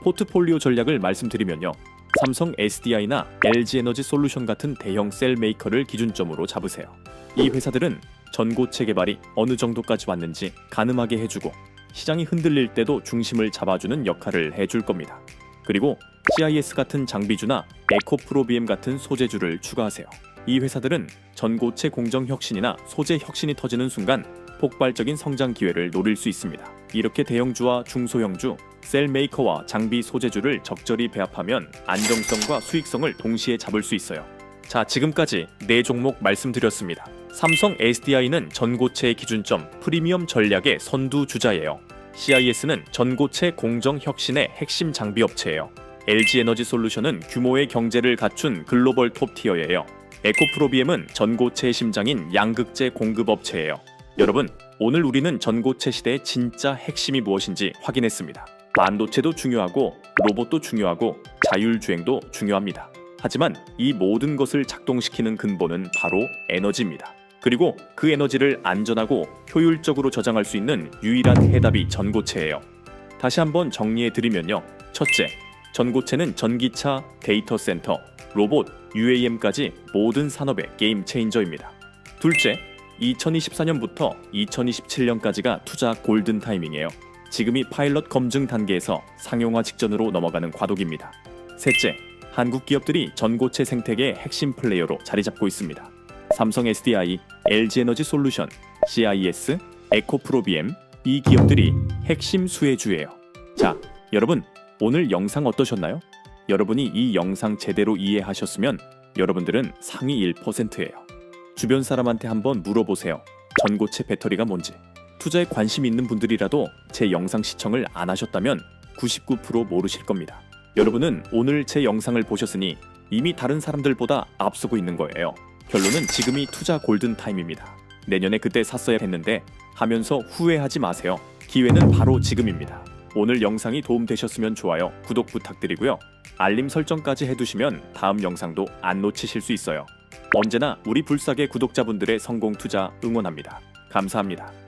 포트폴리오 전략을 말씀드리면요. 삼성 SDI나 LG에너지 솔루션 같은 대형 셀 메이커를 기준점으로 잡으세요. 이 회사들은 전고체 개발이 어느 정도까지 왔는지 가늠하게 해주고 시장이 흔들릴 때도 중심을 잡아주는 역할을 해줄 겁니다. 그리고 CIS 같은 장비주나 에코프로비엠 같은 소재주를 추가하세요. 이 회사들은 전고체 공정 혁신이나 소재 혁신이 터지는 순간 폭발적인 성장 기회를 노릴 수 있습니다. 이렇게 대형주와 중소형주, 셀 메이커와 장비 소재주를 적절히 배합하면 안정성과 수익성을 동시에 잡을 수 있어요. 자, 지금까지 4종목 말씀드렸습니다. 삼성 SDI는 전고체의 기준점 프리미엄 전략의 선두 주자예요. CIS는 전고체 공정 혁신의 핵심 장비 업체예요. LG에너지 솔루션은 규모의 경제를 갖춘 글로벌 톱티어예요. 에코프로비엠은 전고체의 심장인 양극재 공급 업체예요. 여러분, 오늘 우리는 전고체 시대의 진짜 핵심이 무엇인지 확인했습니다. 반도체도 중요하고 로봇도 중요하고 자율주행도 중요합니다. 하지만 이 모든 것을 작동시키는 근본은 바로 에너지입니다. 그리고 그 에너지를 안전하고 효율적으로 저장할 수 있는 유일한 해답이 전고체예요. 다시 한번 정리해드리면요. 첫째, 전고체는 전기차, 데이터 센터, 로봇, UAM까지 모든 산업의 게임 체인저입니다. 둘째, 2024년부터 2027년까지가 투자 골든 타이밍이에요. 지금이 파일럿 검증 단계에서 상용화 직전으로 넘어가는 과도기입니다. 셋째, 한국 기업들이 전고체 생태계의 핵심 플레이어로 자리 잡고 있습니다. 삼성 SDI, LG에너지 솔루션, CIS, 에코프로비엠, 이 기업들이 핵심 수혜주예요. 자, 여러분, 오늘 영상 어떠셨나요? 여러분이 이 영상 제대로 이해하셨으면 여러분들은 상위 1%예요. 주변 사람한테 한번 물어보세요. 전고체 배터리가 뭔지. 투자에 관심 있는 분들이라도 제 영상 시청을 안 하셨다면 99% 모르실 겁니다. 여러분은 오늘 제 영상을 보셨으니 이미 다른 사람들보다 앞서고 있는 거예요. 결론은 지금이 투자 골든타임입니다. 내년에 그때 샀어야 했는데 하면서 후회하지 마세요. 기회는 바로 지금입니다. 오늘 영상이 도움되셨으면 좋아요, 구독 부탁드리고요. 알림 설정까지 해두시면 다음 영상도 안 놓치실 수 있어요. 언제나 우리 불사계 구독자분들의 성공 투자 응원합니다. 감사합니다.